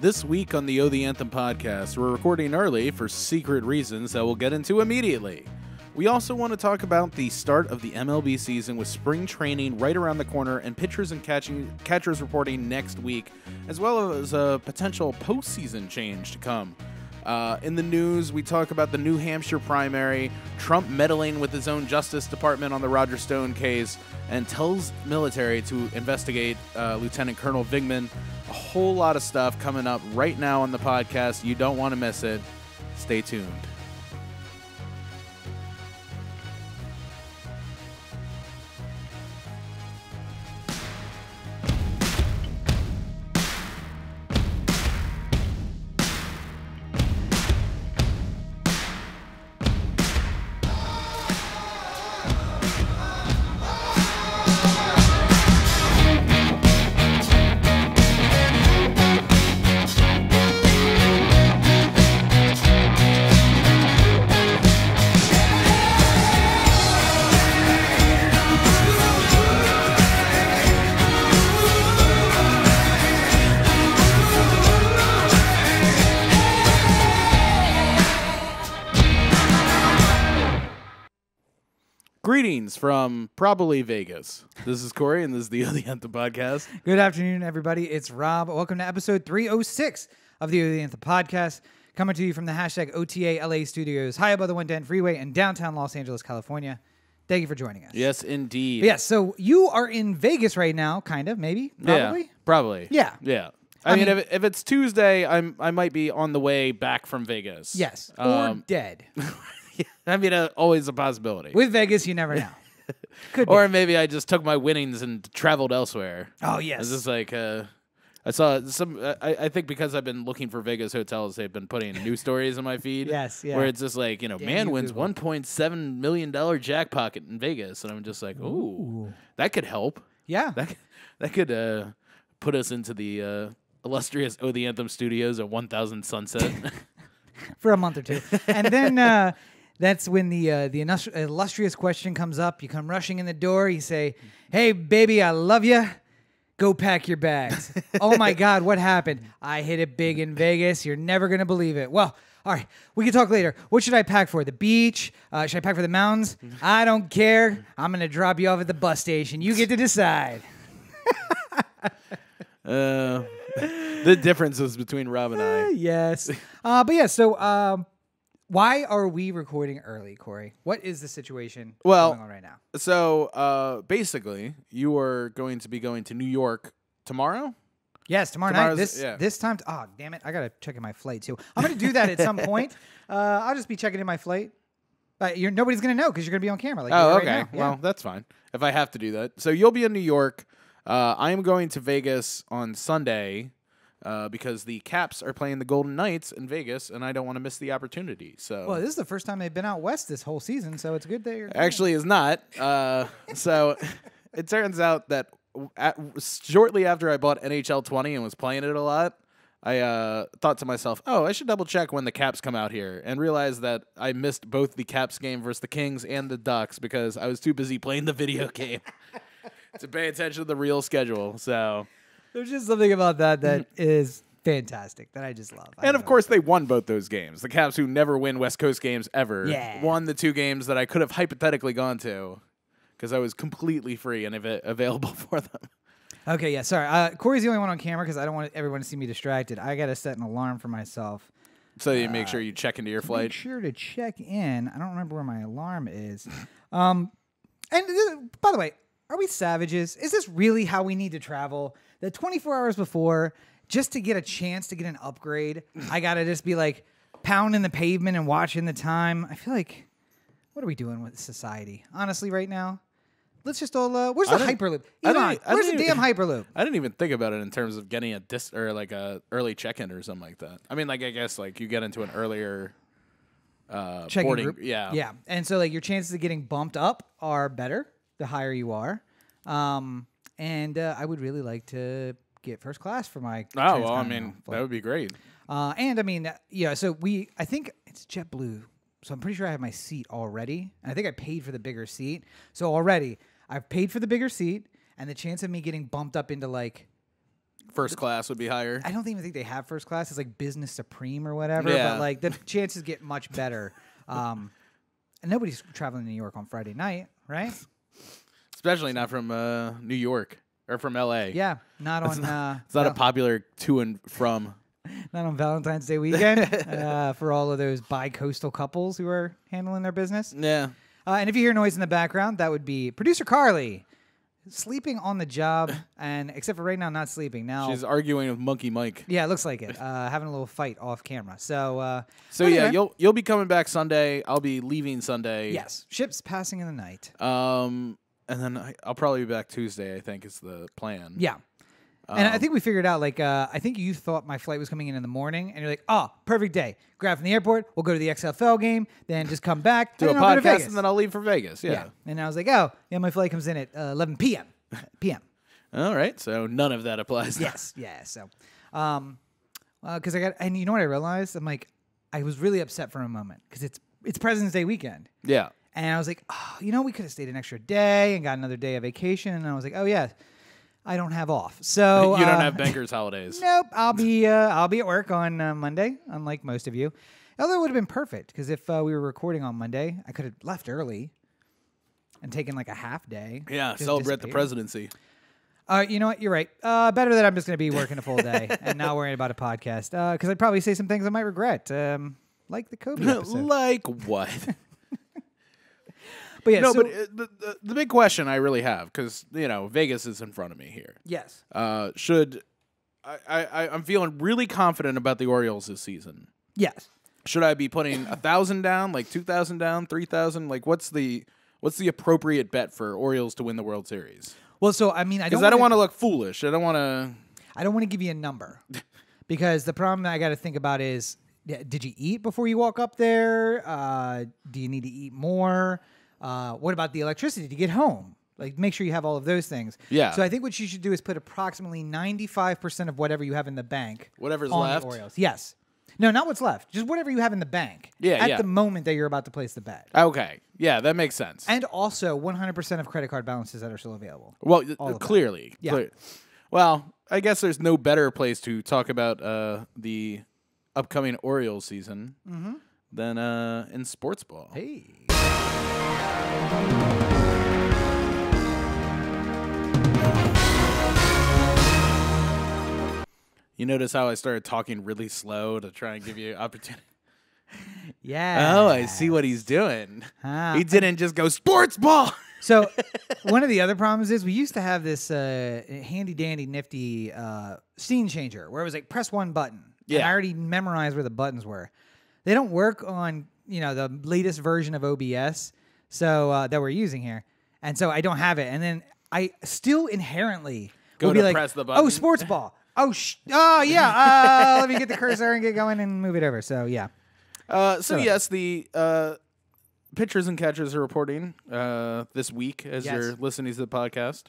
This week on the O The Anthem podcast, we're recording early for secret reasons that we'll get into immediately. We also want to talk about the start of the MLB season with spring training right around the corner and pitchers and catchers reporting next week, as well as a potential postseason change to come. In the news, we talk about the New Hampshire primary, Trump meddling with his own Justice Department on the Roger Stone case, and tells military to investigate Lieutenant Colonel Vigman. A whole lot of stuff coming up right now on the podcast. You don't want to miss it. Stay tuned. Greetings from probably Vegas. This is Cory, and this is the O The Anthem podcast. Good afternoon, everybody. It's Rob. Welcome to episode 306 of the O The Anthem podcast, coming to you from the hashtag OTA LA studios, high above the 110 freeway in downtown Los Angeles, California. Thank you for joining us. Yes, indeed. Yes, so you are in Vegas right now, kind of, maybe, probably? Yeah, probably. Yeah. Yeah. I mean, if it's Tuesday, I might be on the way back from Vegas. Yes, or dead. I mean, always a possibility. With Vegas, you never know. Could Or be. maybe I just took my winnings and traveled elsewhere. Oh, yes. It's just like, I saw some, I think because I've been looking for Vegas hotels, they've been putting news stories in my feed. Yes, yeah. Where it's just like, man you wins Google. $1.7 million jackpot in Vegas. And I'm just like, ooh, that could help. Yeah. That could put us into the illustrious O The Anthem studios at 1000 Sunset. For a month or two. And then that's when the illustrious question comes up. You come rushing in the door. You say, "Hey, baby, I love you. Go pack your bags." Oh, my God, what happened? I hit it big in Vegas. You're never going to believe it. Well, all right, we can talk later. What should I pack for? The beach? Should I pack for the mountains? I don't care. I'm going to drop you off at the bus station. You get to decide. The differences between Rob and I. Yes. But yeah, so why are we recording early, Cory? What is the situation going on right now? So basically, you are going to be going to New York tomorrow? Yes, tomorrow night. Yeah. This time. Oh, damn it. I got to check in my flight, too. I'm going to do that at some point. I'll just be checking in my flight. Nobody's going to know because you're going to be on camera. Like Oh, right okay. now. Yeah. Well, that's fine. If I have to do that. So you'll be in New York. I am going to Vegas on Sunday because the Caps are playing the Golden Knights in Vegas, and I don't want to miss the opportunity. So, Well, this is the first time they've been out west this whole season, so it's good that you're actually, is not. So it turns out that shortly after I bought NHL 20 and was playing it a lot, I thought to myself, oh, I should double check when the Caps come out here, and realized that I missed both the Caps game versus the Kings and the Ducks because I was too busy playing the video game to pay attention to the real schedule. So, There's just something about that is fantastic that I just love. and of course, they won both those games. The Caps, who never win West Coast games ever, won the two games that I could have hypothetically gone to because I was completely free and available for them. Okay, yeah, sorry. Cory's the only one on camera because I don't want everyone to see me distracted. I got to set an alarm for myself. So you make sure you check into your flight. Make sure to check in. I don't remember where my alarm is. By the way, are we savages? Is this really how we need to travel? The 24 hours before, just to get a chance to get an upgrade, I got to just be like pounding the pavement and watching the time. I feel like, what are we doing with society? Honestly, right now? Let's just all, where's the Hyperloop? Elon, where's the damn Hyperloop? I didn't even think about it in terms of getting a early check-in or something like that. I mean, like, I guess, like, you get into an earlier Check-in boarding. group. Yeah. Yeah. And so, like, your chances of getting bumped up are better the higher you are. And I would really like to get first class for my Oh, well, I mean, that would be great. And I mean, yeah, so I think it's JetBlue. So I'm pretty sure I have my seat already. And I think I paid for the bigger seat. So already I've paid for the bigger seat, and the chance of me getting bumped up into like First class would be higher. I don't even think they have first class. It's like business supreme or whatever. Yeah. But like the chances get much better. And nobody's traveling to New York on Friday night, right? Especially not from New York or from L.A. Yeah, not on. It's not a popular to and from. Not on Valentine's Day weekend for all of those bi-coastal couples who are handling their business. Yeah. And if you hear noise in the background, that would be producer Carly sleeping on the job, and except for right now, not sleeping. Now She's arguing with Monkey Mike. Yeah, it looks like it. Having a little fight off camera. So yeah, you'll be coming back Sunday. I'll be leaving Sunday. Yes, ships passing in the night. And then I'll probably be back Tuesday, I think is the plan. Yeah. And I think we figured out, like, I think you thought my flight was coming in the morning, and you're like, oh, perfect day. Grab from the airport, we'll go to the XFL game, then just come back, do a podcast, and then I'll leave for Vegas. Yeah. And I was like, oh, yeah, my flight comes in at 11 p.m. All right, so none of that applies. Yes, yeah. So, because and you know what I realized? I'm like, I was really upset for a moment because it's President's Day weekend. Yeah. And I was like, oh, we could have stayed an extra day and got another day of vacation. And I was like, oh yeah, I don't have off. So you don't have bankers holidays. Nope. I'll be at work on Monday, unlike most of you. Although it would have been perfect because if we were recording on Monday, I could have left early and taken like a half day. Yeah, celebrate the presidency. You know what? You're right. Better that I'm just going to be working a full day and not worrying about a podcast. Because I'd probably say some things I might regret, like the Kobe episode. Like what? But yeah, but the big question I really have, because Vegas is in front of me here. Yes. I'm feeling really confident about the Orioles this season. Yes. Should I be putting 1,000 down, like 2,000 down, 3,000? Like what's the appropriate bet for Orioles to win the World Series? Well, so I mean, I don't want to look foolish. I don't want to give you a number because the problem that I got to think about is, did you eat before you walk up there? Do you need to eat more? What about the electricity to get home? Like, make sure you have all of those things. Yeah. So I think what you should do is put approximately 95% of whatever you have in the bank. Whatever's on left? The Orioles. Yes. No, not what's left. Just whatever you have in the bank. Yeah, At the moment that you're about to place the bet. Okay. Yeah, that makes sense. And also 100% of credit card balances that are still available. Well, clearly. Yeah. Well, I guess there's no better place to talk about the upcoming Orioles season than in sports ball. Hey. You notice how I started talking really slow to try and give you opportunity? Yeah. Oh, I see what he's doing. He didn't just go sports ball. So one of the other problems is we used to have this handy dandy nifty scene changer where it was like press one button. Yeah. And I already memorized where the buttons were. They don't work on the latest version of OBS so that we're using here, and so I don't have it. And then I still inherently will be like, press the button. oh, sports ball. Oh yeah. Let me get the cursor and get going and move it over. So yeah. Yes, the pitchers and catchers are reporting this week as you're listening to the podcast.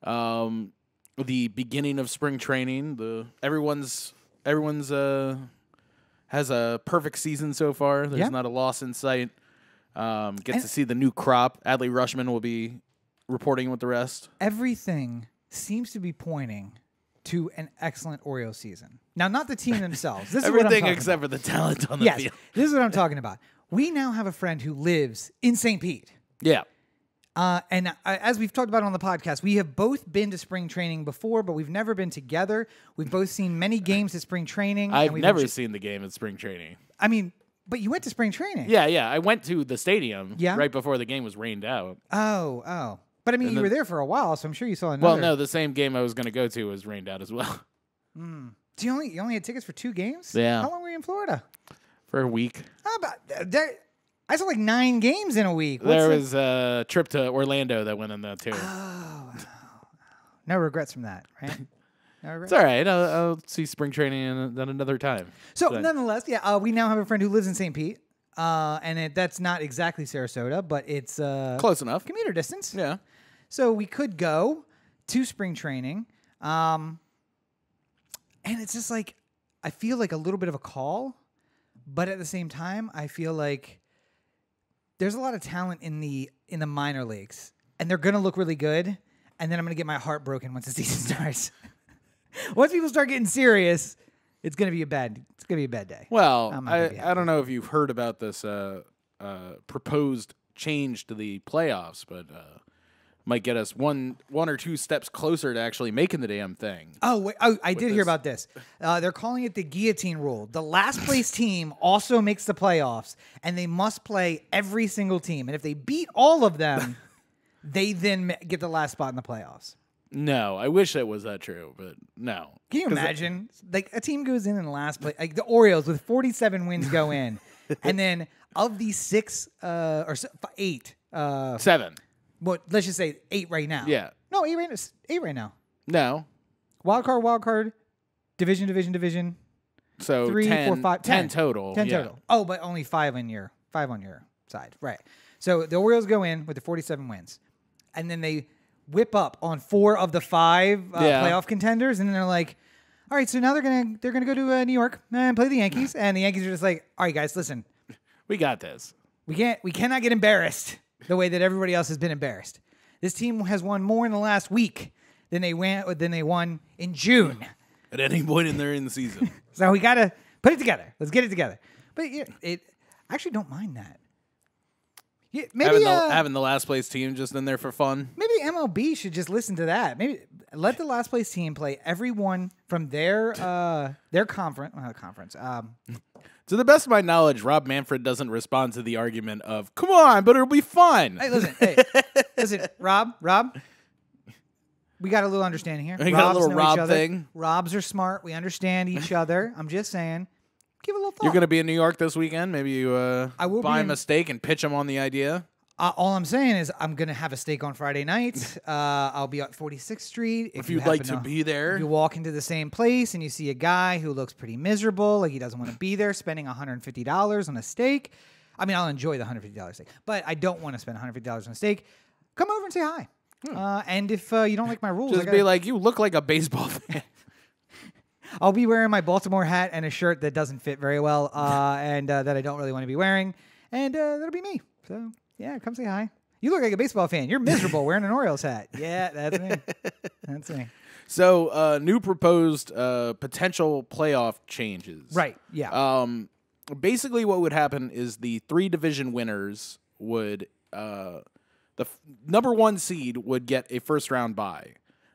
The beginning of spring training. Everyone's has a perfect season so far. There's not a loss in sight. Get to see the new crop. Adley Rushman will be reporting with the rest. Everything seems to be pointing to an excellent Orioles season. Now, not the team themselves. This is what I'm everything talking except about. for the talent on the field. This is what I'm talking about. We now have a friend who lives in St. Pete. Yeah. And as we've talked about on the podcast, we have both been to spring training before, but we've never been together. We've both seen many games at spring training. I've never seen the game at spring training. I mean, but you went to spring training. Yeah. I went to the stadium Yeah? right before the game was rained out. Oh. But I mean, you were there for a while, so I'm sure you saw another. Well, no, the same game I was going to go to was rained out as well. So you only had tickets for 2 games? Yeah. How long were you in Florida? For a week. How about I saw like 9 games in a week. There was a trip to Orlando that went in that too. Oh, no regrets from that, right? No regrets. It's all right. I'll see spring training at another time. So nonetheless, we now have a friend who lives in St. Pete, and that's not exactly Sarasota, but it's close enough. Commuter distance. Yeah. So we could go to spring training, and it's just like I feel like a little bit of a call, but at the same time, I feel like there's a lot of talent in the minor leagues, and they're gonna look really good, and then I'm gonna get my heart broken once the season starts. Once people start getting serious, it's gonna be a bad day. Well, I'm not gonna be I don't know if you've heard about this proposed change to the playoffs, but might get us one or two steps closer to actually making the damn thing. Oh, wait, I did hear about this. They're calling it the guillotine rule. The last place team also makes the playoffs, and they must play every single team. And if they beat all of them, they then get the last spot in the playoffs. No, I wish that was that true, but no. Can you imagine? Like a team goes in last place, like the Orioles with 47 wins go in, and then of these 8, 7. Well, let's just say 8 right now. Yeah. No, 8 right now. No. Wild card, division. So 3, 4, 5, 10 total. 10 total. Oh, but only 5 on your side. Right. So the Orioles go in with the 47 wins, and then they whip up on 4 of the 5 playoff contenders, and then they're like, all right, so now they're gonna go to New York and play the Yankees, and the Yankees are just like, all right, guys, listen, we got this. We cannot get embarrassed the way that everybody else has been embarrassed. This team has won more in the last week than they won in June. At any point in the season. So we gotta put it together. Let's get it together. But yeah, I actually don't mind that. Yeah, maybe having the last place team just in there for fun. Maybe MLB should just listen to that. Maybe let the last place team play everyone from their conference. To the best of my knowledge, Rob Manfred doesn't respond to the argument of "Come on, but it'll be fun." Hey, listen, Rob. We got a little understanding here. We got a little Rob thing. Robs are smart. We understand each other. I'm just saying. Give a little thought. You're going to be in New York this weekend. Maybe you I will buy him a steak and pitch him on the idea. All I'm saying is I'm going to have a steak on Friday night. I'll be at 46th Street. If you'd like to be there. If you walk into the same place and you see a guy who looks pretty miserable, like he doesn't want to be there, spending $150 on a steak. I mean, I'll enjoy the $150 steak, but I don't want to spend $150 on a steak. Come over and say hi. And if you don't like my rules, just be like, you look like a baseball fan. I'll be wearing my Baltimore hat and a shirt that doesn't fit very well and that I don't really want to be wearing. And that'll be me. So, yeah, come say hi. You look like a baseball fan. You're miserable wearing an Orioles hat. Yeah, that's me. That's me. So, new proposed potential playoff changes. Right, yeah. Basically, what would happen is the 3 division winners would... the number 1 seed would get a first-round bye.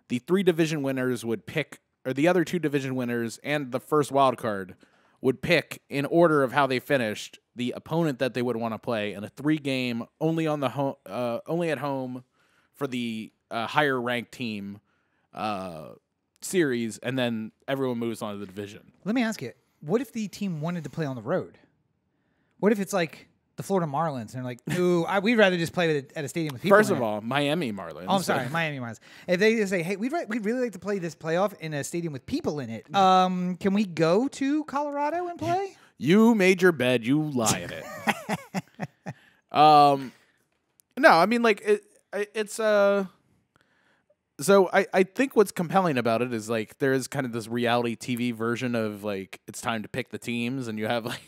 The 3 division winners would pick... or the other 2 division winners and the first wild card would pick in order of how they finished the opponent that they would want to play in a 3-game only at home for the higher ranked team series, and then everyone moves on to the division. Let me ask you, what if the team wanted to play on the road? What if it's like the Florida Marlins, and they're like, "Ooh, we'd rather just play at a stadium with people." First of all, Miami Marlins. Oh, I'm sorry, Miami Marlins. If they just say, "Hey, we'd really like to play this playoff in a stadium with people in it," can we go to Colorado and play? You made your bed. You lie in it. No, I mean like it's So I think what's compelling about it is like there is kind of this reality TV version of like it's time to pick the teams, and you have like.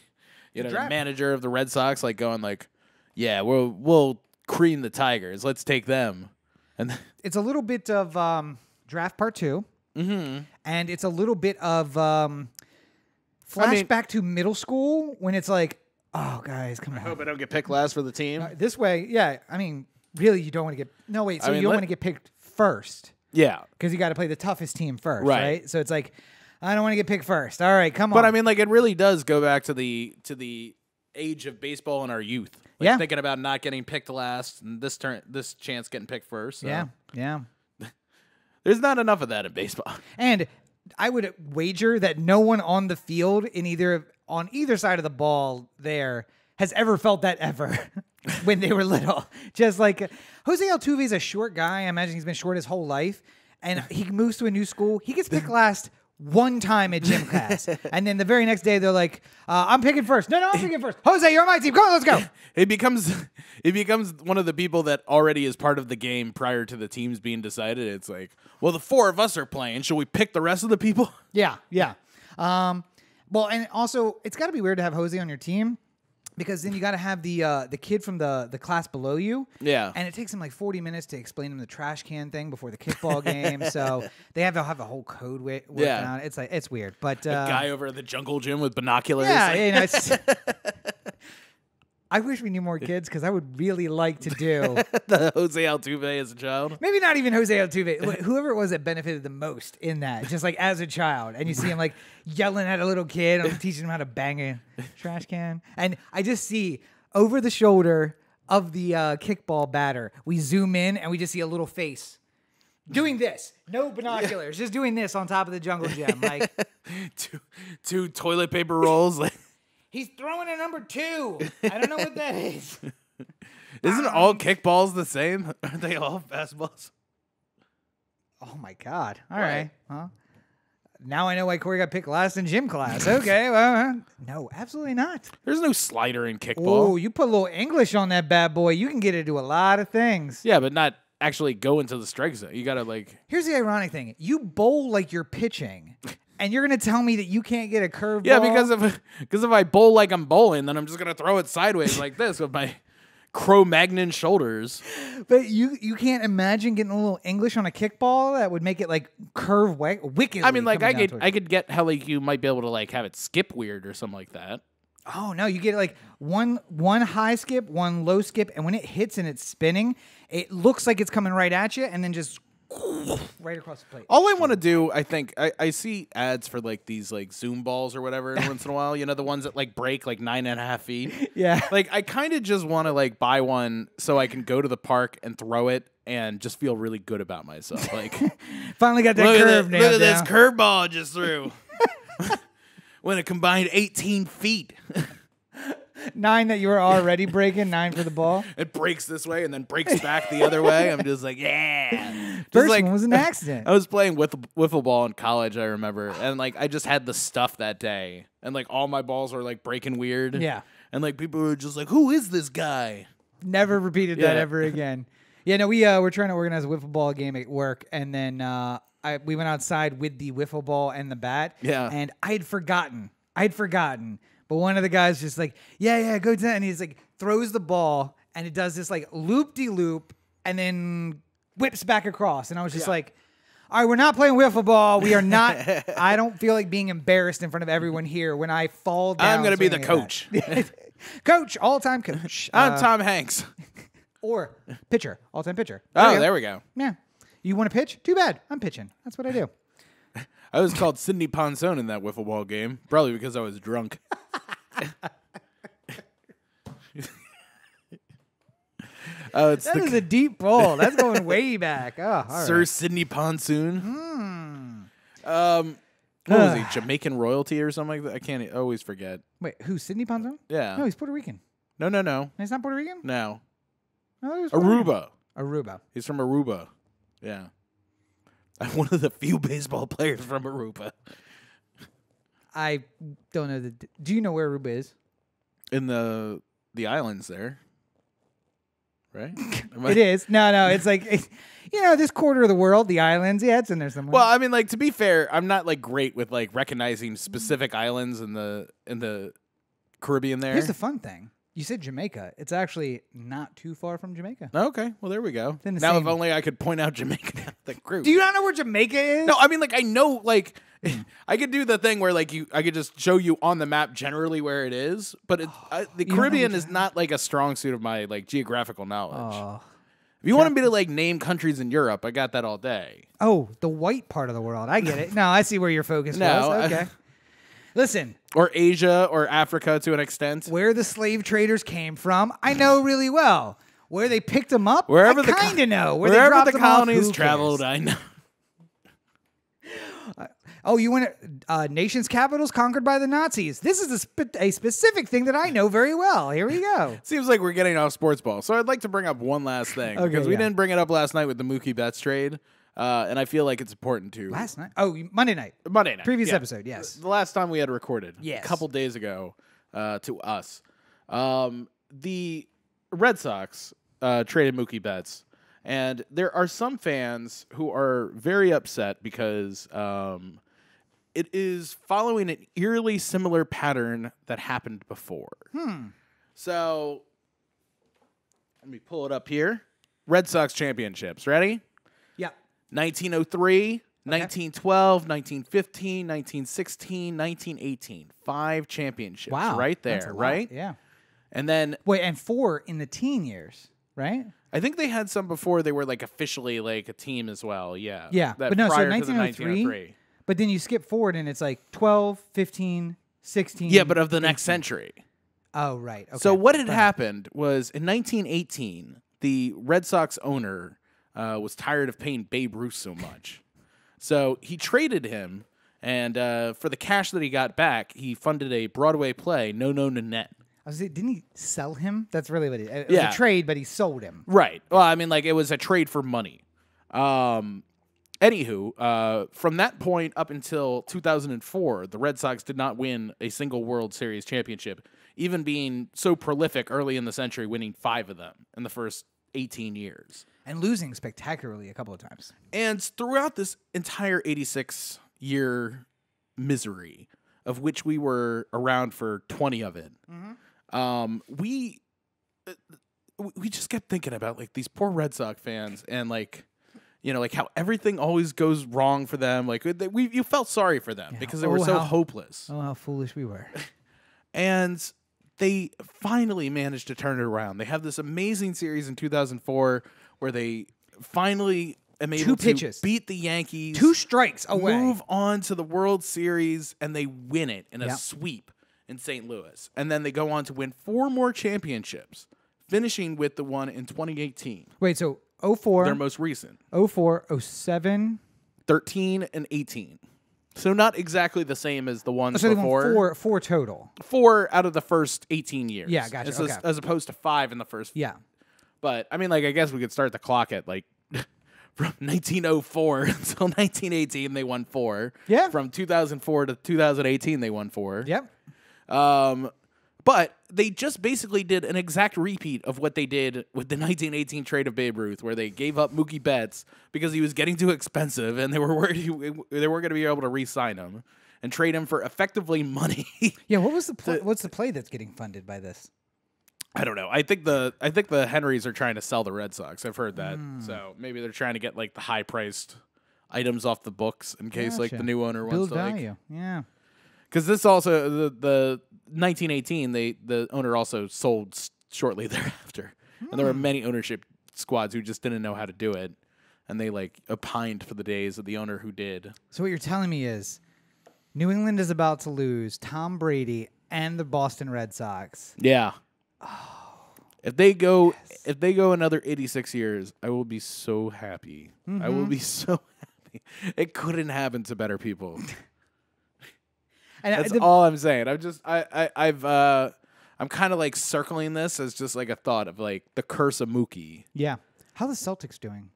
You know, the manager of the Red Sox, like going like, "Yeah, we'll cream the Tigers. Let's take them." And it's a little bit of draft part 2, and it's a little bit of flashback to middle school when it's like, "Oh, guys, come on." I hope I don't get picked last for the team. This way, yeah. I mean, really, you don't want to get you don't want to get picked first, yeah, because you got to play the toughest team first, right? So it's like. I don't want to get picked first. All right, come on. But I mean, like, it really does go back to the age of baseball in our youth. Like, thinking about not getting picked last and this chance getting picked first. So. Yeah. There's not enough of that in baseball. And I would wager that no one on the field on either side of the ball there has ever felt that ever when they were little. Just like Jose Altuve is a short guy. I imagine he's been short his whole life, and he moves to a new school. He gets picked last. One time at gym class, and then the very next day they're like, "I'm picking first." No, I'm picking first. Jose, you're on my team. Come on, let's go. He becomes one of the people that already is part of the game prior to the teams being decided. It's like, well, the 4 of us are playing. Should we pick the rest of the people? Yeah. Well, and also it's got to be weird to have Jose on your team Because then you got to have the kid from the class below you. Yeah. And it takes him like 40 minutes to explain him the trash can thing before the kickball game. So they have to have a whole code working on it. It's weird. But a guy over at the jungle gym with binoculars. Yeah, you know, it's I wish we knew more kids because I would really like to do the Jose Altuve as a child. Maybe not even Jose Altuve. Whoever it was that benefited the most in that, just like as a child. And you see him like yelling at a little kid and teaching him how to bang a trash can. And I just see over the shoulder of the kickball batter, we zoom in and we just see a little face doing this. No binoculars, just doing this on top of the jungle gym. Like two toilet paper rolls. He's throwing a number 2. I don't know what that is. Isn't all kickballs the same? Aren't they all fastballs? Oh, my God. All right. Huh? Now I know why Cory got picked last in gym class. Okay. Well, no, absolutely not. There's no slider in kickball. Oh, you put a little English on that bad boy. You can get it to a lot of things. Yeah, but not actually go into the strike zone. You got to like... Here's the ironic thing. You bowl like you're pitching. And you're going to tell me that you can't get a curveball? Yeah, because if I bowl like I'm bowling, then I'm just going to throw it sideways like this with my Cro-Magnon shoulders. But you can't imagine getting a little English on a kickball that would make it like curve wickedly. I mean, like I could get how like you might be able to like have it skip weird or something like that. Oh no, you get like one high skip, one low skip, and when it hits and it's spinning, it looks like it's coming right at you, and then just right across the plate. All I want to do, I think, I see ads for like these like Zoom balls or whatever once in a while. You know, the ones that like break like 9.5 feet. Yeah. Like I kind of just want to like buy one so I can go to the park and throw it and just feel really good about myself. Like finally got that curve nailed down. Look at this curveball I just threw. When it combined 18 feet. 9 that you were already breaking, 9 for the ball. It breaks this way and then breaks back the other way. I'm just like, yeah. First one was an accident. I was playing wiffle ball in college, I remember. And like I just had the stuff that day. And like all my balls were like breaking weird. Yeah. And like people were just like, who is this guy? Never repeated that ever again. Yeah, no, we're trying to organize a wiffle ball game at work. And then we went outside with the wiffle ball and the bat. Yeah. And I had forgotten. But one of the guys just like, yeah, go down. And he's like, throws the ball, and it does this like loop-de-loop, and then whips back across. And I was just like, all right, we're not playing wiffle ball. We are not. I don't feel like being embarrassed in front of everyone here when I fall down. I'm going to be the coach. Coach, all-time coach. I'm Tom Hanks. Or pitcher, all-time pitcher. There we go. Yeah. You want to pitch? Too bad. I'm pitching. That's what I do. I was called Sidney Ponzone in that wiffle ball game, probably because I was drunk. That is a deep pull. That's going way back. Oh, Sir Sidney Ponsoon. What was he? Jamaican royalty or something like that? I can't always forget. Wait, who? Sidney Ponzone? Yeah. No, he's Puerto Rican. No. He's not Puerto Rican? No. No, he was Aruba. He's from Aruba. Yeah. I'm one of the few baseball players from Aruba. I don't know. Do you know where Aruba is? In the islands there. Right? It is. No. It's like, this quarter of the world, the islands. Yeah, it's in there somewhere. Well, I mean, like, to be fair, I'm not, like, great with, like, recognizing specific islands in the Caribbean there. Here's the fun thing. You said Jamaica. It's actually not too far from Jamaica. Okay. Well, there we go. Now, if only I could point out Jamaica the group. Do you not know where Jamaica is? No, I mean, like, I know, like, I could do the thing where, like, I could just show you on the map generally where it is, but the Caribbean is not, like, a strong suit of my, like, geographical knowledge. If you wanted me to, like, name countries in Europe, I got that all day. Oh, the white part of the world. I get it. No, I see where your focus was. Okay. Listen. Or Asia or Africa to an extent. Where the slave traders came from, I know really well. Where they picked them up, I kind of know. Wherever the colonies traveled, I know. You went nations' capitals conquered by the Nazis. This is a specific thing that I know very well. Here we go. Seems like we're getting off sports ball. So I'd like to bring up one last thing. Because we didn't bring it up last night with the Mookie Betts trade. And I feel like it's important to... Last night? Oh, Monday night. Previous episode, yes. The last time we had recorded. Yes. A couple days ago to us. The Red Sox traded Mookie Betts. And there are some fans who are very upset because it is following an eerily similar pattern that happened before. So let me pull it up here. Red Sox championships. Ready? Yeah. 1903, 1912, 1915, 1916, 1918. 5 championships. Wow. Right That's there, a lot. right? Yeah. And then Wait, and 4 in the teen years, right? I think they had some before they were like officially like a team as well. Yeah. Yeah. That But no, so prior to the 1903, 1903. but then you skip forward and it's like 12, 15, 16. Yeah, but of the next century. Oh, right. Okay. So what had happened was in 1918, the Red Sox owner was tired of paying Babe Ruth so much. So he traded him, and for the cash that he got back, he funded a Broadway play, No No Nanette. I was didn't he sell him? That's really what it Yeah. was a trade, but he sold him. Right. Well, I mean, like, it was a trade for money. Anywho, from that point up until 2004, the Red Sox did not win a single World Series championship, even being so prolific early in the century, winning 5 of them in the first 18 years. And losing spectacularly a couple of times. And throughout this entire 86-year misery, of which we were around for 20 of it, we just kept thinking about like these poor Red Sox fans and like, you know, like how everything always goes wrong for them. Like you felt sorry for them because they were so hopeless. Oh, how foolish we were. And they finally managed to turn it around. They have this amazing series in 2004 where they finally am able to beat the Yankees. 2 strikes away. Move on to the World Series, and they win it in a sweep in St. Louis. And then they go on to win 4 more championships, finishing with the one in 2018. Wait, so 04. Their most recent. 04, 07. 13 and 18. So not exactly the same as the ones so before. They won 4 total. 4 out of the first 18 years. Yeah, gotcha. As opposed to 5 in the first. Yeah. But, I mean, like, I guess we could start the clock at, like, from 1904 until 1918, they won 4. Yeah. From 2004 to 2018, they won 4. Yep. But they just basically did an exact repeat of what they did with the 1918 trade of Babe Ruth, where they gave up Mookie Betts because he was getting too expensive, and they were worried they weren't going to be able to re-sign him and trade him for effectively money. Yeah. What was the play? What's the play that's getting funded by this? I don't know. I think the Henrys are trying to sell the Red Sox. I've heard that. So maybe they're trying to get like the high priced items off the books in case like the new owner wants build to value. Yeah. Because this also the 1918 the owner also sold shortly thereafter, and there were many ownership squads who just didn't know how to do it, and they like opined for the days of the owner who did. So what you're telling me is, New England is about to lose Tom Brady and the Boston Red Sox. Yeah. If they go another 86 years, I will be so happy. I will be so happy. It couldn't happen to better people. And That's all I'm saying. I'm kind of like circling this as just like a thought of like the curse of Mookie. Yeah. How are the Celtics doing?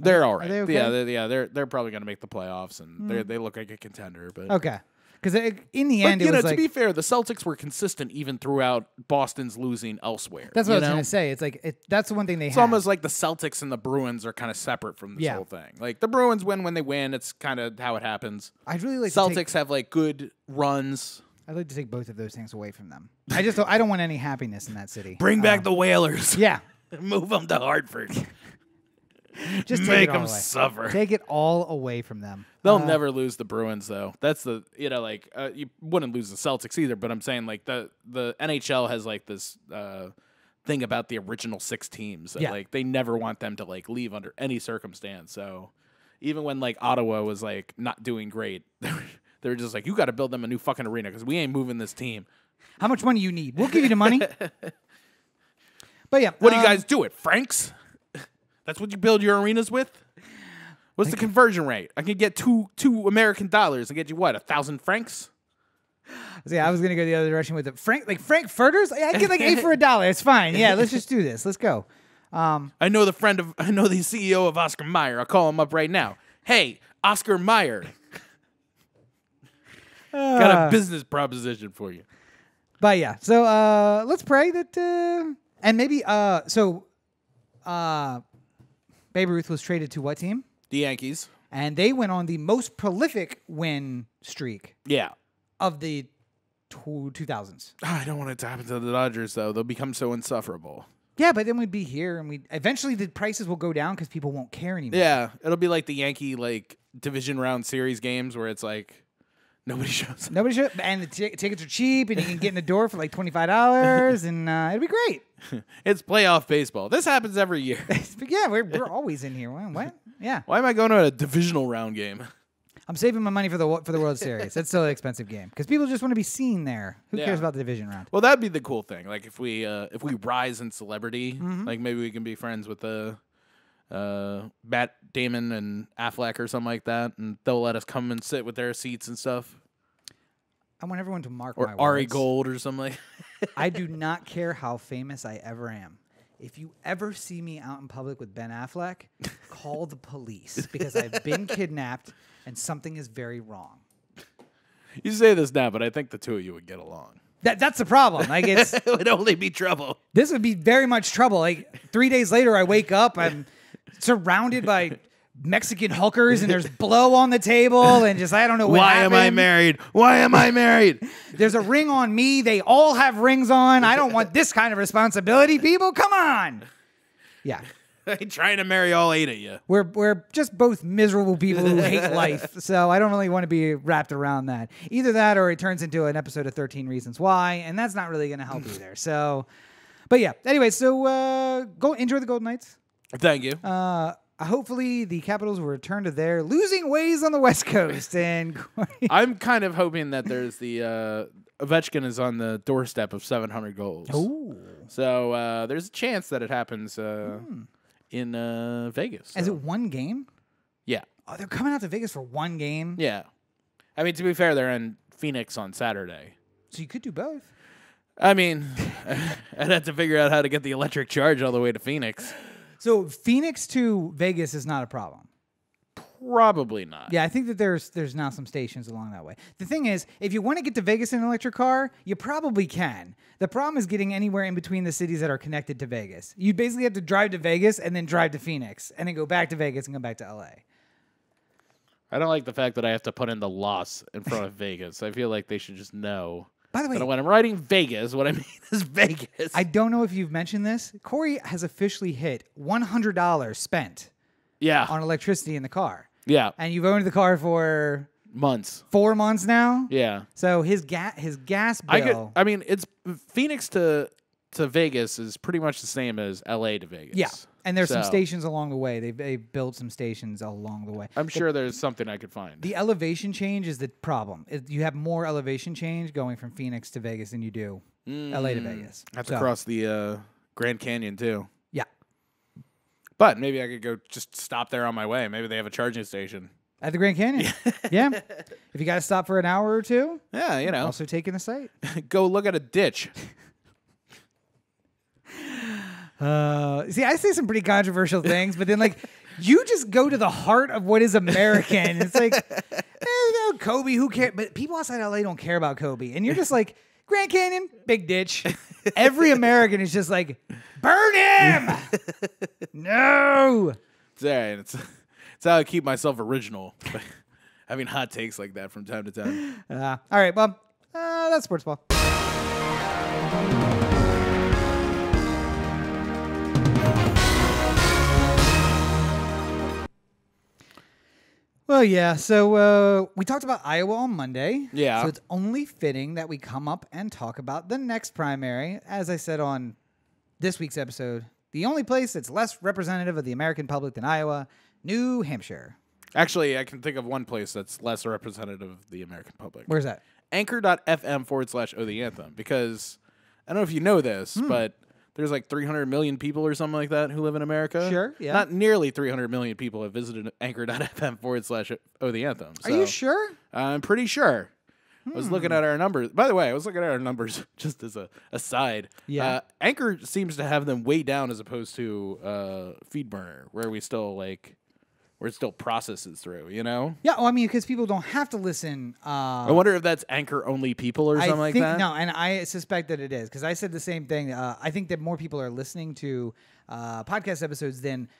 They're all right. Are they okay? They're probably going to make the playoffs, and they look like a contender. But Okay. Because in the end, but, it was to like, be fair, the Celtics were consistent even throughout Boston's losing elsewhere. that's what I was going to say. It's like that's the one thing they It's have. almost like the Celtics and the Bruins are kind of separate from this whole thing. Like the Bruins win when they win. It's kind of how it happens. I'd really like Celtics have like good runs. I'd like to take both of those things away from them. I don't want any happiness in that city. Bring back the Whalers. Yeah. Move them to Hartford. Just make them suffer. Take it all away from them. They'll never lose the Bruins, though. That's the you wouldn't lose the Celtics either. But I'm saying like the NHL has like this thing about the original 6 teams that like they never want them to like leave under any circumstance. So even when like Ottawa was like not doing great, they were just like, you got to build them a new fucking arena because we ain't moving this team. How much money you need? We'll give you the money. But yeah, what do you guys do it, Franks? That's what you build your arenas with? What's the conversion rate? I can get two American dollars and get you what, 1,000 francs? Yeah, I was gonna go the other direction with it. Frankfurters? I get like 8 for $1. It's fine. Yeah, let's just do this. Let's go. I know the CEO of Oscar Mayer. I'll call him up right now. Hey, Oscar Mayer. Got a business proposition for you. But yeah, so let's pray that and maybe Babe Ruth was traded to what team? The Yankees. And they went on the most prolific win streak. Yeah. Of the 2000s. I don't want it to happen to the Dodgers, though. They'll become so insufferable. Yeah, but then we'd be here, and eventually the prices will go down because people won't care anymore. Yeah, it'll be like the Yankee division round series games where it's like nobody shows up. And the tickets are cheap, and you can get in the door for like $25, and it'll be great. It's playoff baseball. This happens every year. But yeah, we're always in here. What? Yeah. Why am I going to a divisional round game? I'm saving my money for the World Series. That's still an expensive game because people just want to be seen there. Who cares about the division round? Well, that'd be the cool thing. Like if we rise in celebrity, like maybe we can be friends with Matt Damon and Affleck or something like that, and they'll let us come and sit with their seats and stuff. I want everyone to mark or my Ari words. Gold or something like. I do not care how famous I ever am. If you ever see me out in public with Ben Affleck, call the police because I've been kidnapped and something is very wrong. You say this now, but I think the two of you would get along. That's the problem. Like It would only be trouble. This would be very much trouble. Like 3 days later, I wake up, I'm surrounded by Mexican hookers, and there's blow on the table, and just I don't know what happened. Why am I married? Why am I married? There's a ring on me. They all have rings on. I don't want this kind of responsibility, people. Come on. Yeah. I'm trying to marry all 8 of you. We're just both miserable people who hate life, so I don't really want to be wrapped around that. Either that, or it turns into an episode of 13 Reasons Why, and that's not really going to help either. So, but yeah. Anyway, so go enjoy the Golden Knights. Thank you. Hopefully the Capitals will return to their losing ways on the West Coast. And I'm kind of hoping that there's the Ovechkin is on the doorstep of 700 goals. Ooh. So there's a chance that it happens in Vegas. So. Is it one game? Yeah. Oh, they're coming out to Vegas for one game? Yeah. I mean, to be fair, they're in Phoenix on Saturday. So you could do both. I mean, I'd have to figure out how to get the electric charge all the way to Phoenix. So Phoenix to Vegas is not a problem. Probably not. Yeah, I think that there's now some stations along that way. The thing is, if you want to get to Vegas in an electric car, you probably can. The problem is getting anywhere in between the cities that are connected to Vegas. You basically have to drive to Vegas and then drive to Phoenix and then go back to Vegas and come back to LA. I don't like the fact that I have to put in the loss in front of Vegas. I feel like they should just know. By the way, when I'm writing Vegas, what I mean is Vegas. I don't know if you've mentioned this. Cory has officially hit $100 spent on electricity in the car. Yeah. And you've owned the car for months. 4 months now? Yeah. So his gas bill. I mean, it's Phoenix to Vegas is pretty much the same as LA to Vegas. Yeah. And there's some stations along the way. They built some stations along the way. I'm sure there's something I could find. The elevation change is the problem. You have more elevation change going from Phoenix to Vegas than you do LA to Vegas. I have to cross the Grand Canyon, too. Yeah. But maybe I could go just stop there on my way. Maybe they have a charging station. At the Grand Canyon? Yeah. If you got to stop for an hour or two. Yeah, you know. Also taking the site. Go look at a ditch. See, I say some pretty controversial things, but then you just go to the heart of what is American. It's like, Kobe, who cares? But people outside LA don't care about Kobe. And you're just like, Grand Canyon, big ditch. Every American is just like, burn him! No! It's all right. It's how I keep myself original. Having hot takes like that from time to time. All right, well, that's sports ball. Well, yeah, so we talked about Iowa on Monday. Yeah. So it's only fitting that we come up and talk about the next primary. As I said on this week's episode, the only place that's less representative of the American public than Iowa, New Hampshire. Actually, I can think of one place that's less representative of the American public. Where's that? Anchor.fm/O The Anthem. Because I don't know if you know this, but there's like 300 million people or something like that who live in America. Sure, yeah. Not nearly 300 million people have visited Anchor.fm/O The Anthem. Are you sure? I'm pretty sure. I was looking at our numbers. By the way, I was looking at our numbers just as a aside. Yeah. Anchor seems to have them way down as opposed to FeedBurner, where we still where it still processes through, you know? Yeah, well, I mean, because people don't have to listen. I wonder if that's Anchor-only people or something like that. No, and I suspect that it is, because I said the same thing. I think that more people are listening to podcast episodes than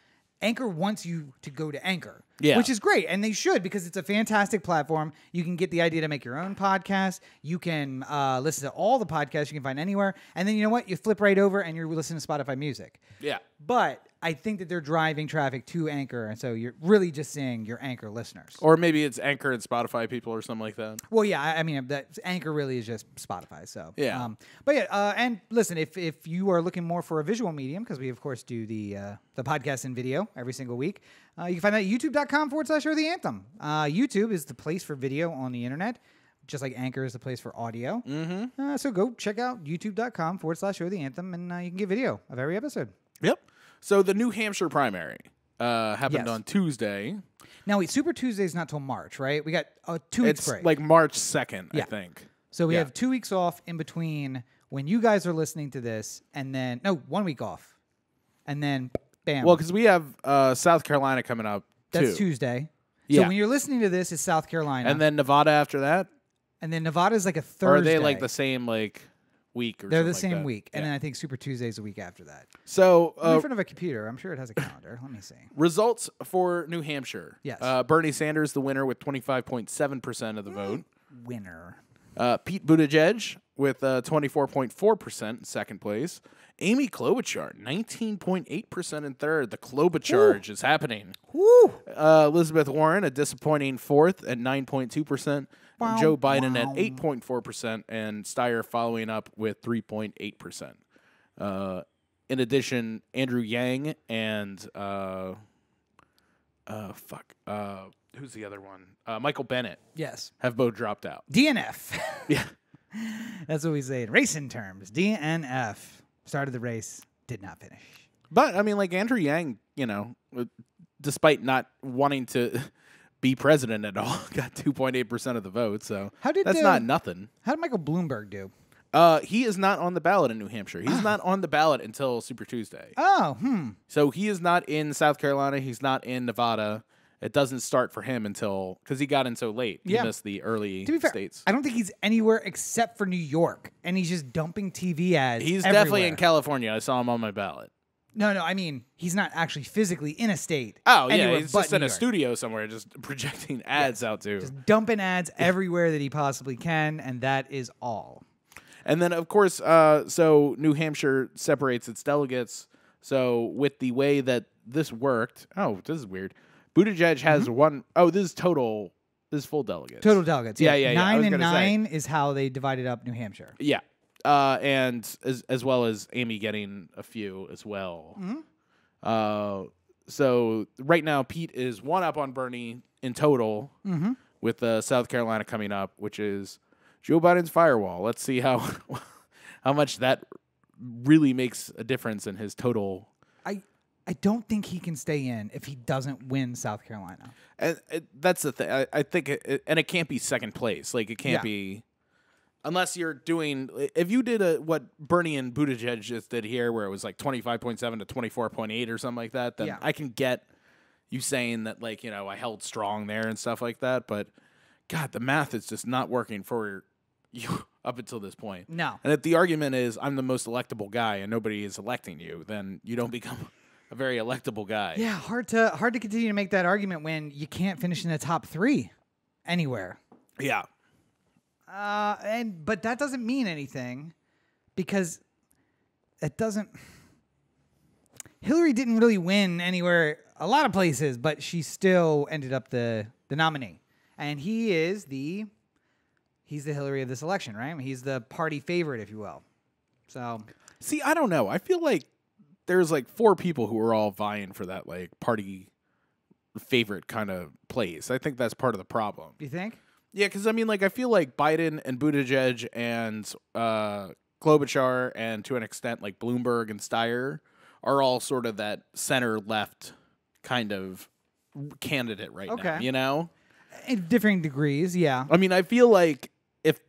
Anchor wants you to go to Anchor, Yeah. which is great. And they should, because it's a fantastic platform. You can get the idea to make your own podcast. You can listen to all the podcasts you can find anywhere. And then you know what? You flip right over and you're listening to Spotify music. Yeah. But I think that they're driving traffic to Anchor. And so you're really just seeing your Anchor listeners. Or maybe it's Anchor and Spotify people or something like that. Well, yeah, I mean, that Anchor really is just Spotify. So Yeah. But yeah, and listen, if you are looking more for a visual medium, because we of course do the podcast in video every single week, you can find that at youtube.com/O The Anthem. YouTube is the place for video on the internet, just like Anchor is the place for audio. Mm-hmm. So go check out youtube.com/O The Anthem, and you can get video of every episode. Yep. So the New Hampshire primary happened Yes. on Tuesday. Now, wait, Super Tuesday is not till March, right? We got 2 weeks It's break. like March 2nd, Yeah. I think. So we Yeah. have 2 weeks off in between when you guys are listening to this, and then 1 week off, and then bam. Well, because we have South Carolina coming up, too. That's Tuesday. Yeah. So when you're listening to this, it's South Carolina, And then Nevada after that? and then Nevada's like a Thursday. Or are they like the same week or They're the something like same that? week, and Yeah. then I think Super Tuesday's a week after that. So I'm in front of a computer. I'm sure it has a calendar. Let me see. results for New Hampshire. Yes. Bernie Sanders, the winner, with 25.7% of the vote. Winner. Pete Buttigieg with 24.4% in second place. Amy Klobuchar, 19.8% in third. The Klobuchar is happening. Woo! Elizabeth Warren, a disappointing fourth at 9.2%. Wow, Joe Biden wow. at 8.4%. And Steyer following up with 3.8%. In addition, Andrew Yang and who's the other one? Michael Bennett Yes. have both dropped out. DNF. Yeah. That's what we say in racing terms. DNF. Started the race, did not finish. But, I mean, like Andrew Yang, despite not wanting to be president at all, got 2.8% of the vote. So that's not nothing. How did Michael Bloomberg do? He is not on the ballot in New Hampshire. He's not on the ballot until Super Tuesday. Oh, So he is not in South Carolina. He's not in Nevada. It doesn't start for him until, because he got in so late. He Yeah. missed the early To be fair, states. I don't think he's anywhere except for New York, and he's just dumping TV ads. He's everywhere. definitely in California. I saw him on my ballot. No, I mean he's not actually physically in a state. Oh, yeah. anywhere He's but just in New a York. studio somewhere just projecting ads out too. Just dumping ads everywhere that he possibly can, and that is all. And then, of course, so New Hampshire separates its delegates. So with the way that this worked, this is weird. Buttigieg has one. Oh, this is total. This is full delegates. Total delegates. Yeah. I 9 was and gonna say. 9 is how they divided up New Hampshire. Yeah. And as well as Amy getting a few as well. So right now, Pete is one up on Bernie in total, with South Carolina coming up, which is Joe Biden's firewall. Let's see how much that really makes a difference in his total. I don't think he can stay in if he doesn't win South Carolina. And that's the thing. I think, and it can't be second place. Like it can't be, unless you're doing. If you did what Bernie and Buttigieg just did here, where it was like 25.7 to 24.8 or something like that, then I can get you saying that, like, I held strong there and stuff like that. But God, the math is just not working for you up until this point. No. And if the argument is I'm the most electable guy and nobody is electing you, then you don't become a very electable guy. Yeah, hard to continue to make that argument when you can't finish in the top 3 anywhere. Yeah. But that doesn't mean anything because it doesn't. Hillary didn't really win anywhere, a lot of places, but she still ended up the nominee, and he's the Hillary of this election, right? I mean, he's the party favorite, if you will. So, see, I don't know. I feel like there's like 4 people who are all vying for that like party favorite kind of place. I think that's part of the problem. you think? Yeah, because I mean, like I feel like Biden and Buttigieg and Klobuchar and to an extent like Bloomberg and Steyer are all sort of that center left kind of candidate right now. In differing degrees, yeah. I mean, I feel like if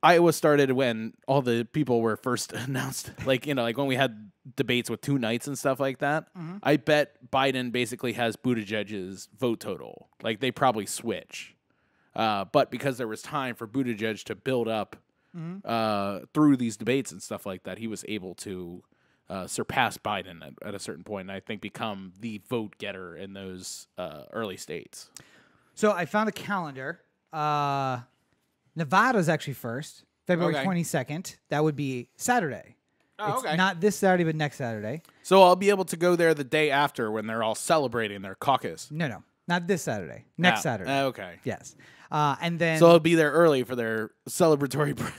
Iowa started when all the people were first announced, like when we had debates with 2 nights and stuff like that, I bet Biden basically has Buttigieg's vote total. Like they probably switch. But because there was time for Buttigieg to build up through these debates and stuff like that, he was able to surpass Biden at a certain point, and I think become the vote getter in those early states. So I found a calendar. Nevada's actually first, February Okay. 22nd. That would be Saturday. Oh, It's okay. not this Saturday, but next Saturday. So I'll be able to go there the day after when they're all celebrating their caucus. No, not this Saturday. Next Saturday. Okay. Yes. And then So I'll be there early for their celebratory break.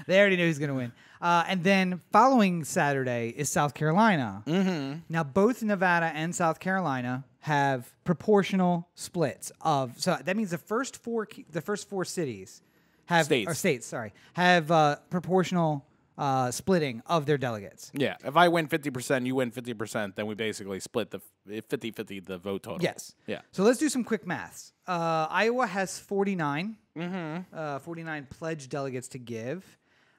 they already know who's going to win. And then following Saturday is South Carolina. Mm-hmm. Now, both Nevada and South Carolina have proportional splits of. So that means the first four cities have States. Have proportional splitting of their delegates. Yeah. If I win 50%, you win 50%, then we basically split the 50-50 the vote total. Yes. Yeah. So let's do some quick maths. Iowa has 49. 49 pledged delegates to give.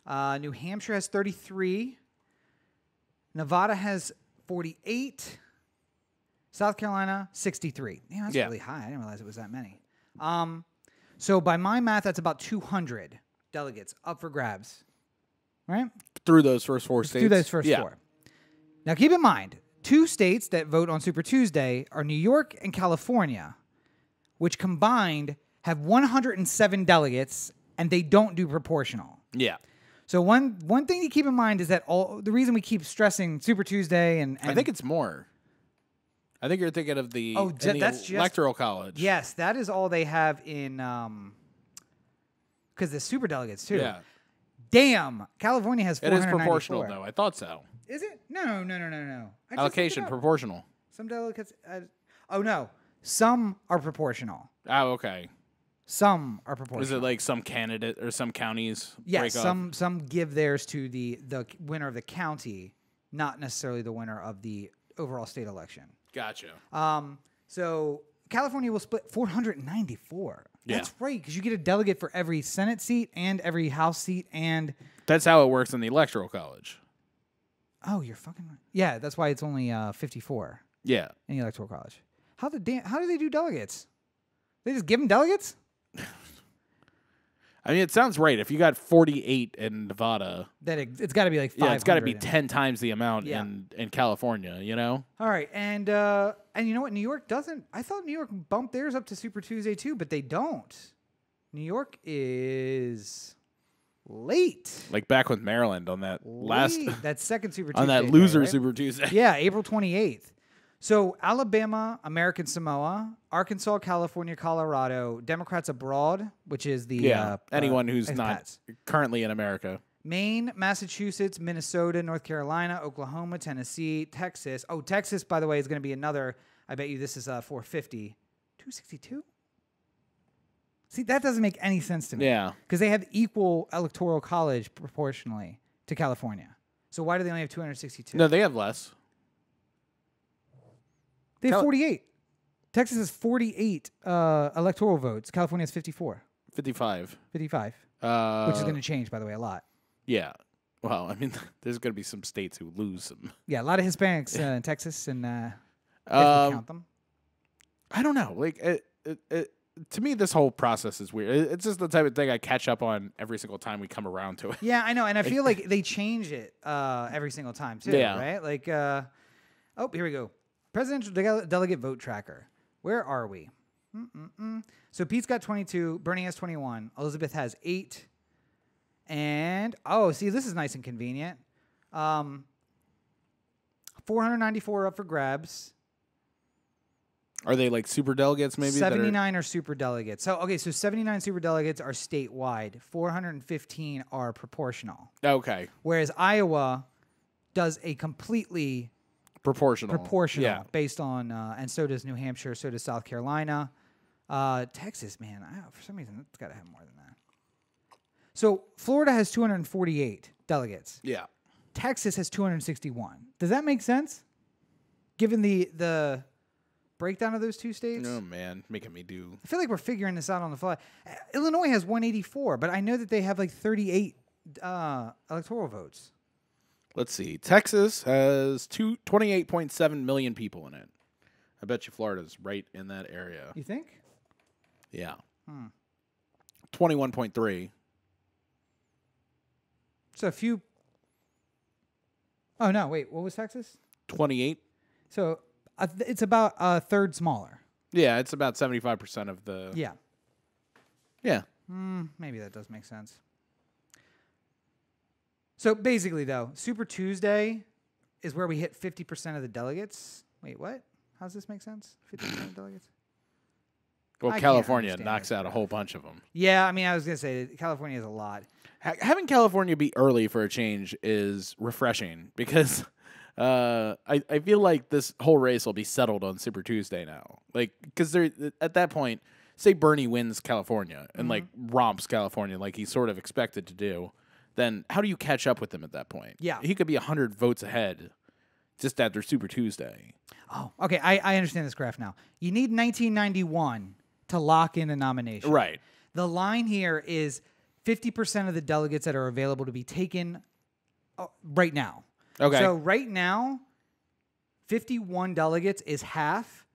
New Hampshire has 33. Nevada has 48. South Carolina, 63. Yeah, that's really high. I didn't realize it was that many. So by my math, that's about 200 delegates up for grabs. Right? Through those first four states. Through those first four. Now, keep in mind, 2 states that vote on Super Tuesday are New York and California, which combined have 107 delegates, and they don't do proportional. Yeah. So one thing to keep in mind is that the reason we keep stressing Super Tuesday and I think it's more. I think you're thinking of the, that's Electoral College. Yes, that is all they have in because the super delegates too. Yeah. Damn, California has 494. It is proportional, though. I thought so. Is it? No. I just Allocation, looked it up. proportional. Some delegates. Oh no, some are proportional. Oh, okay. Some are proportional. Is it like some candidate or some counties? Yes, break off? some give theirs to the winner of the county, not necessarily the winner of the overall state election. Gotcha. So California will split 494. Yeah. That's right, because you get a delegate for every Senate seat and every House seat and. That's how it works in the Electoral College. Oh, you're fucking right. Yeah, that's why it's only 54 Yeah. in the Electoral College. How do they do delegates? They just give them delegates? I mean, it sounds right. If you got 48 in Nevada, That it's got to be like 500. yeah, it's got to be 10 times the amount Yeah. in California, you know? All right, and you know what? New York doesn't. I thought New York bumped theirs up to Super Tuesday too, but they don't. New York is late. Like back with Maryland on that last that second Super Tuesday on that day, loser right? Super Tuesday. Yeah, April 28th. So Alabama, American Samoa, Arkansas, California, Colorado, Democrats abroad, which is the anyone who's not expats. currently in America. Maine, Massachusetts, Minnesota, North Carolina, Oklahoma, Tennessee, Texas. Oh, Texas, by the way, is going to be another. I bet you this is 450. 262? See, that doesn't make any sense to me. Yeah. Because they have equal electoral college proportionally to California. So why do they only have 262? No, they have less. They have 48. Texas has 48 electoral votes. California has 54. 55. 55. Which is going to change, by the way, a lot. Yeah. Well, I mean, there's going to be some states who lose some. Yeah, a lot of Hispanics in Texas, and if we count them. I don't know. Like, to me, this whole process is weird. It's just the type of thing I catch up on every single time we come around to it. Yeah, I know, and I feel like they change it every single time too. Yeah. Right? Like, oh, here we go. Presidential delegate vote tracker. Where are we? So Pete's got 22. Bernie has 21. Elizabeth has 8. And see, this is nice and convenient. 494 up for grabs. Are they like super delegates? Maybe 79 are super delegates. So 79 super delegates are statewide. 415 are proportional. Okay. Whereas Iowa does a completely Proportional. Yeah. Based on, and so does New Hampshire, so does South Carolina. Texas, man, for some reason, it's got to have more than that. So Florida has 248 delegates. Yeah. Texas has 261. Does that make sense? Given the breakdown of those two states? Oh, man. Making me do. I feel like we're figuring this out on the fly. Illinois has 184, but I know that they have like 38 electoral votes. Let's see. Texas has 28.7 million people in it. I bet you Florida's right in that area. You think? Yeah. 21.3. So a few. Oh, no, wait. What was Texas? 28. So it's about a third smaller. Yeah, it's about 75% of the... Yeah. Yeah. Maybe that does make sense. So basically, though, Super Tuesday is where we hit 50% of the delegates. Wait, what? How does this make sense? 50% of delegates? Well, I can't California understand knocks this out a whole bunch of them. Yeah, I mean, I was going to say California is a lot. Having California be early for a change is refreshing because I feel like this whole race will be settled on Super Tuesday now. Like, because at that point, say Bernie wins California and like romps California like he's sort of expected to do, then how do you catch up with him at that point? Yeah. He could be 100 votes ahead just after Super Tuesday. Oh, okay. I understand this graph now. You need 1991 to lock in the nomination. Right. The line here is 50% of the delegates that are available to be taken right now. Okay. So right now, 51 delegates is half.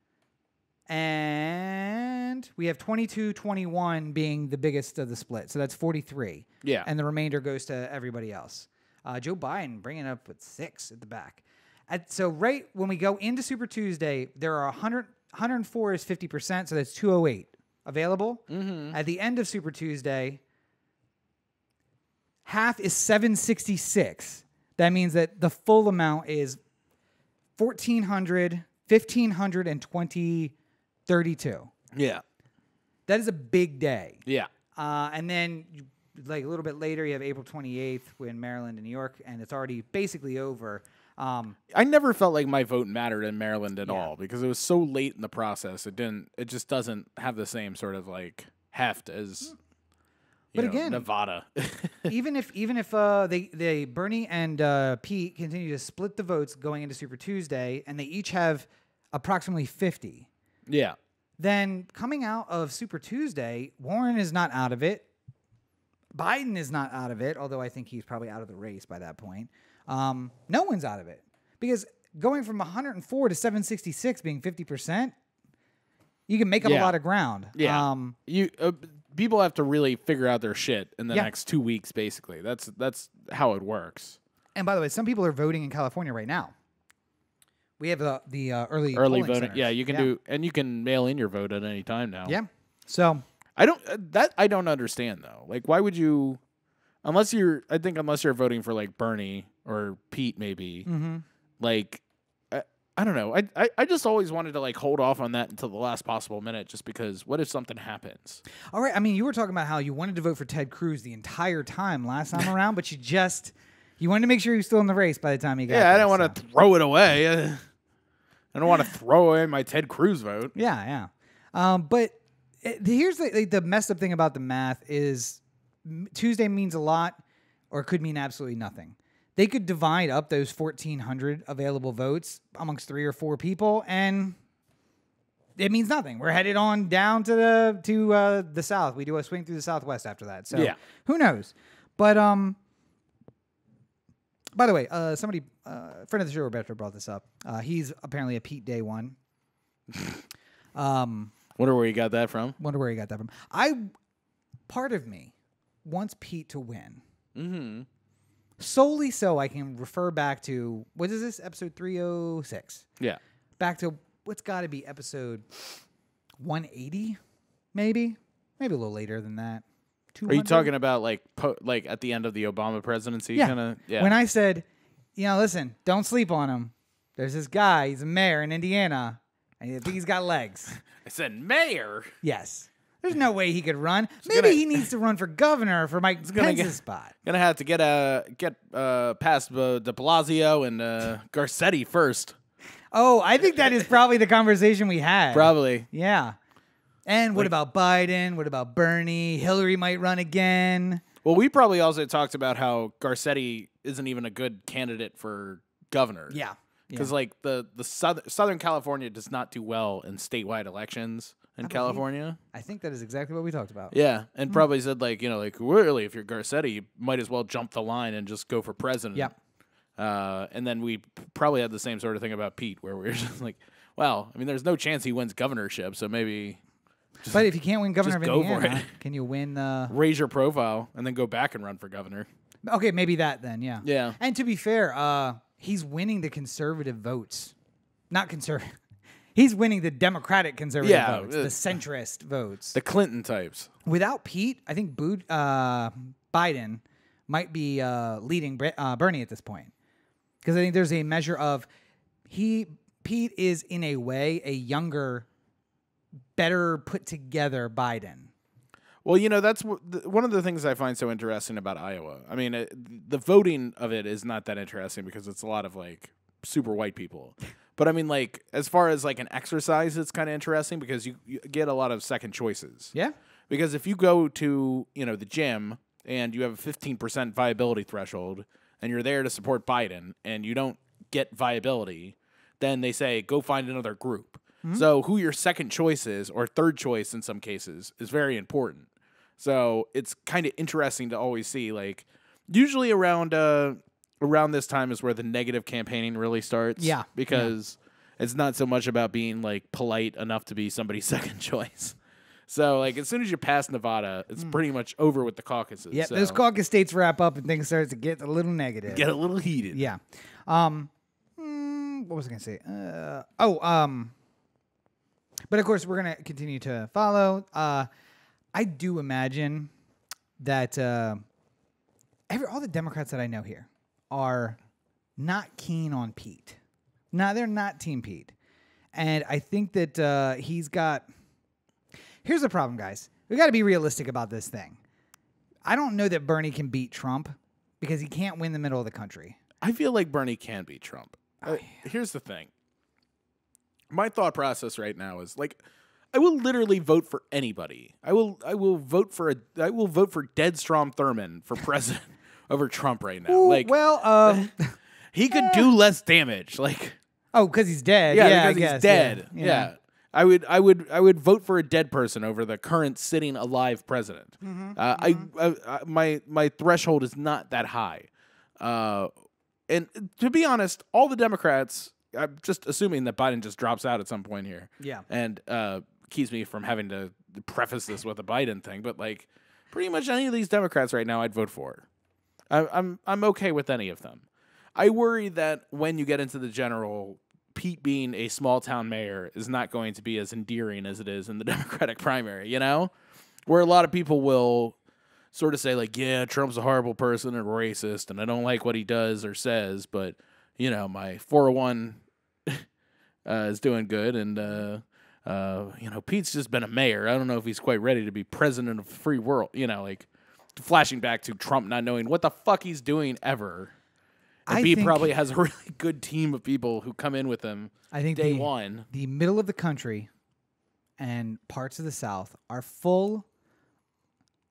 And we have 22-21 being the biggest of the split. So that's 43. Yeah. And the remainder goes to everybody else. Joe Biden bringing up with 6 at the back. So right when we go into Super Tuesday, there are 104 is 50%. So that's 208 available. Mm-hmm. At the end of Super Tuesday, half is 766. That means that the full amount is 1,400, 1,500, and 32. Yeah. That is a big day. Yeah. And then, like a little bit later, you have April 28th in Maryland and New York, and it's already basically over. I never felt like my vote mattered in Maryland at all because it was so late in the process. It just doesn't have the same sort of like heft as again, Nevada. even if they Bernie and Pete continue to split the votes going into Super Tuesday, and they each have approximately 50. Yeah. Then coming out of Super Tuesday, Warren is not out of it. Biden is not out of it, although I think he's probably out of the race by that point. No one's out of it. Because going from 104 to 766 being 50%, you can make up a lot of ground. Yeah. People have to really figure out their shit in the next 2 weeks, basically. That's how it works. And by the way, some people are voting in California right now. We have the early voting. Centers. Yeah, you can do, and you can mail in your vote at any time now. Yeah. So I don't understand though. Like, why would you? Unless you're voting for like Bernie or Pete, maybe. Mm-hmm. Like, I don't know. I just always wanted to like hold off on that until the last possible minute, just because what if something happens? All right. I mean, you were talking about how you wanted to vote for Ted Cruz the entire time last time around, but you wanted to make sure he was still in the race by the time he got there. Yeah, I don't want to throw it away. I don't want to throw away my Ted Cruz vote. Yeah. But here's the messed up thing about the math is Tuesday means a lot or it could mean absolutely nothing. They could divide up those 1,400 available votes amongst 3 or 4 people, and it means nothing. We're headed on down to the south. We do a swing through the southwest after that. So who knows? But by the way, somebody, friend of the show, Roberto, brought this up. He's apparently a Pete Day one. Wonder where you got that from. Part of me wants Pete to win. Mm-hmm. Solely so I can refer back to, what is this, episode 306? Yeah. Back to what's got to be episode 180, maybe? Maybe a little later than that. 200? Are you talking about like at the end of the Obama presidency? Yeah. When I said, listen, don't sleep on him. There's this guy, he's a mayor in Indiana, and I think he's got legs. I said mayor? Yes. There's no way he could run. Maybe he needs to run for governor for Mike Pence's spot. Gonna have to get past de Blasio and Garcetti first. Oh, I think that is probably the conversation we had. Probably. Yeah. And what about Biden? What about Bernie? Hillary might run again. Well, we probably also talked about how Garcetti isn't even a good candidate for governor. Yeah. Because like the Southern California does not do well in statewide elections in California. I think that is exactly what we talked about. Yeah, and probably said like really, if you're Garcetti, you might as well jump the line and just go for president. Yeah. And then we probably had the same sort of thing about Pete, where we were just like, well, I mean, there's no chance he wins governorship, so maybe. But if you can't win governor of go for Indiana, it. can you win? Raise your profile and then go back and run for governor. Okay, maybe that then. Yeah. Yeah. And to be fair, he's winning the conservative votes. Not conservative. He's winning the Democratic conservative votes, the centrist votes. The Clinton types. Without Pete, I think Biden might be leading Bernie at this point. Because I think there's a measure of Pete is, in a way, a younger, better put together Biden. Well, that's one of the things I find so interesting about Iowa. I mean, the voting of it is not that interesting because it's a lot of super white people. But I mean, as far as an exercise, it's kind of interesting because you get a lot of second choices. Yeah. Because if you go to, the gym and you have a 15% viability threshold and you're there to support Biden and you don't get viability, then they say, go find another group. Mm-hmm. So who your second choice is, or third choice in some cases, is very important. So it's kind of interesting to always see, usually around this time is where the negative campaigning really starts. Yeah. Because it's not so much about being, polite enough to be somebody's second choice. So, as soon as you pass Nevada, it's pretty much over with the caucuses. Yeah, so. Those caucus states wrap up and things start to get a little negative. Get a little heated. Yeah. What was I going to say? But of course, we're going to continue to follow. I do imagine that all the Democrats that I know here are not keen on Pete. No, they're not Team Pete. And I think that he's got... Here's the problem, guys. We got to be realistic about this thing. I don't know that Bernie can beat Trump because he can't win the middle of the country. I feel like Bernie can beat Trump. Here's the thing. My thought process right now is I will literally vote for anybody. I will vote for Dead Strom Thurmond for president over Trump right now. Ooh, he could do less damage. Because he's dead. Yeah, because he's dead. Yeah. I would vote for a dead person over the current sitting alive president. Mm-hmm. My threshold is not that high. And to be honest, all the Democrats, I'm just assuming that Biden just drops out at some point here. Yeah. And keeps me from having to preface this with a Biden thing, but pretty much any of these Democrats right now I'd vote for. I'm okay with any of them. I worry that when you get into the general, Pete being a small town mayor is not going to be as endearing as it is in the Democratic primary, where a lot of people will sort of say yeah, Trump's a horrible person and racist and I don't like what he does or says, but my 401 is doing good and Pete's just been a mayor. I don't know if he's quite ready to be president of the free world, flashing back to Trump not knowing what the fuck he's doing ever. And Pete probably has a really good team of people who come in with him day one. The middle of the country and parts of the South are full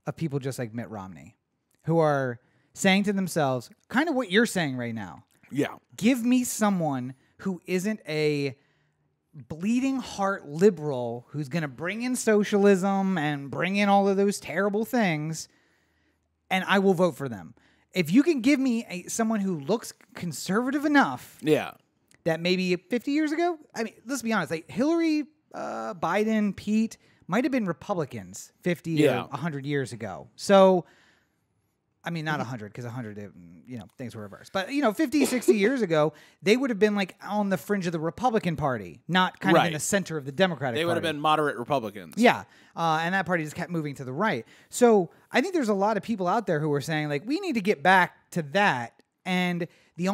of people just like Mitt Romney who are saying to themselves kind of what you're saying right now. Yeah. Give me someone who isn't a bleeding heart liberal who's going to bring in socialism and bring in all of those terrible things, and I will vote for them. If you can give me someone who looks conservative enough, that maybe 50 years ago, I mean, let's be honest, Hillary, Biden, Pete might have been Republicans 50 or 100 years ago. So, I mean, not 100 because 100, things were reversed. But, 50, 60 years ago, they would have been on the fringe of the Republican Party, not kind of in the center of the Democratic Party. They would have been moderate Republicans. Yeah. And that party just kept moving to the right. So I think there's a lot of people out there who are saying, we need to get back to that. And the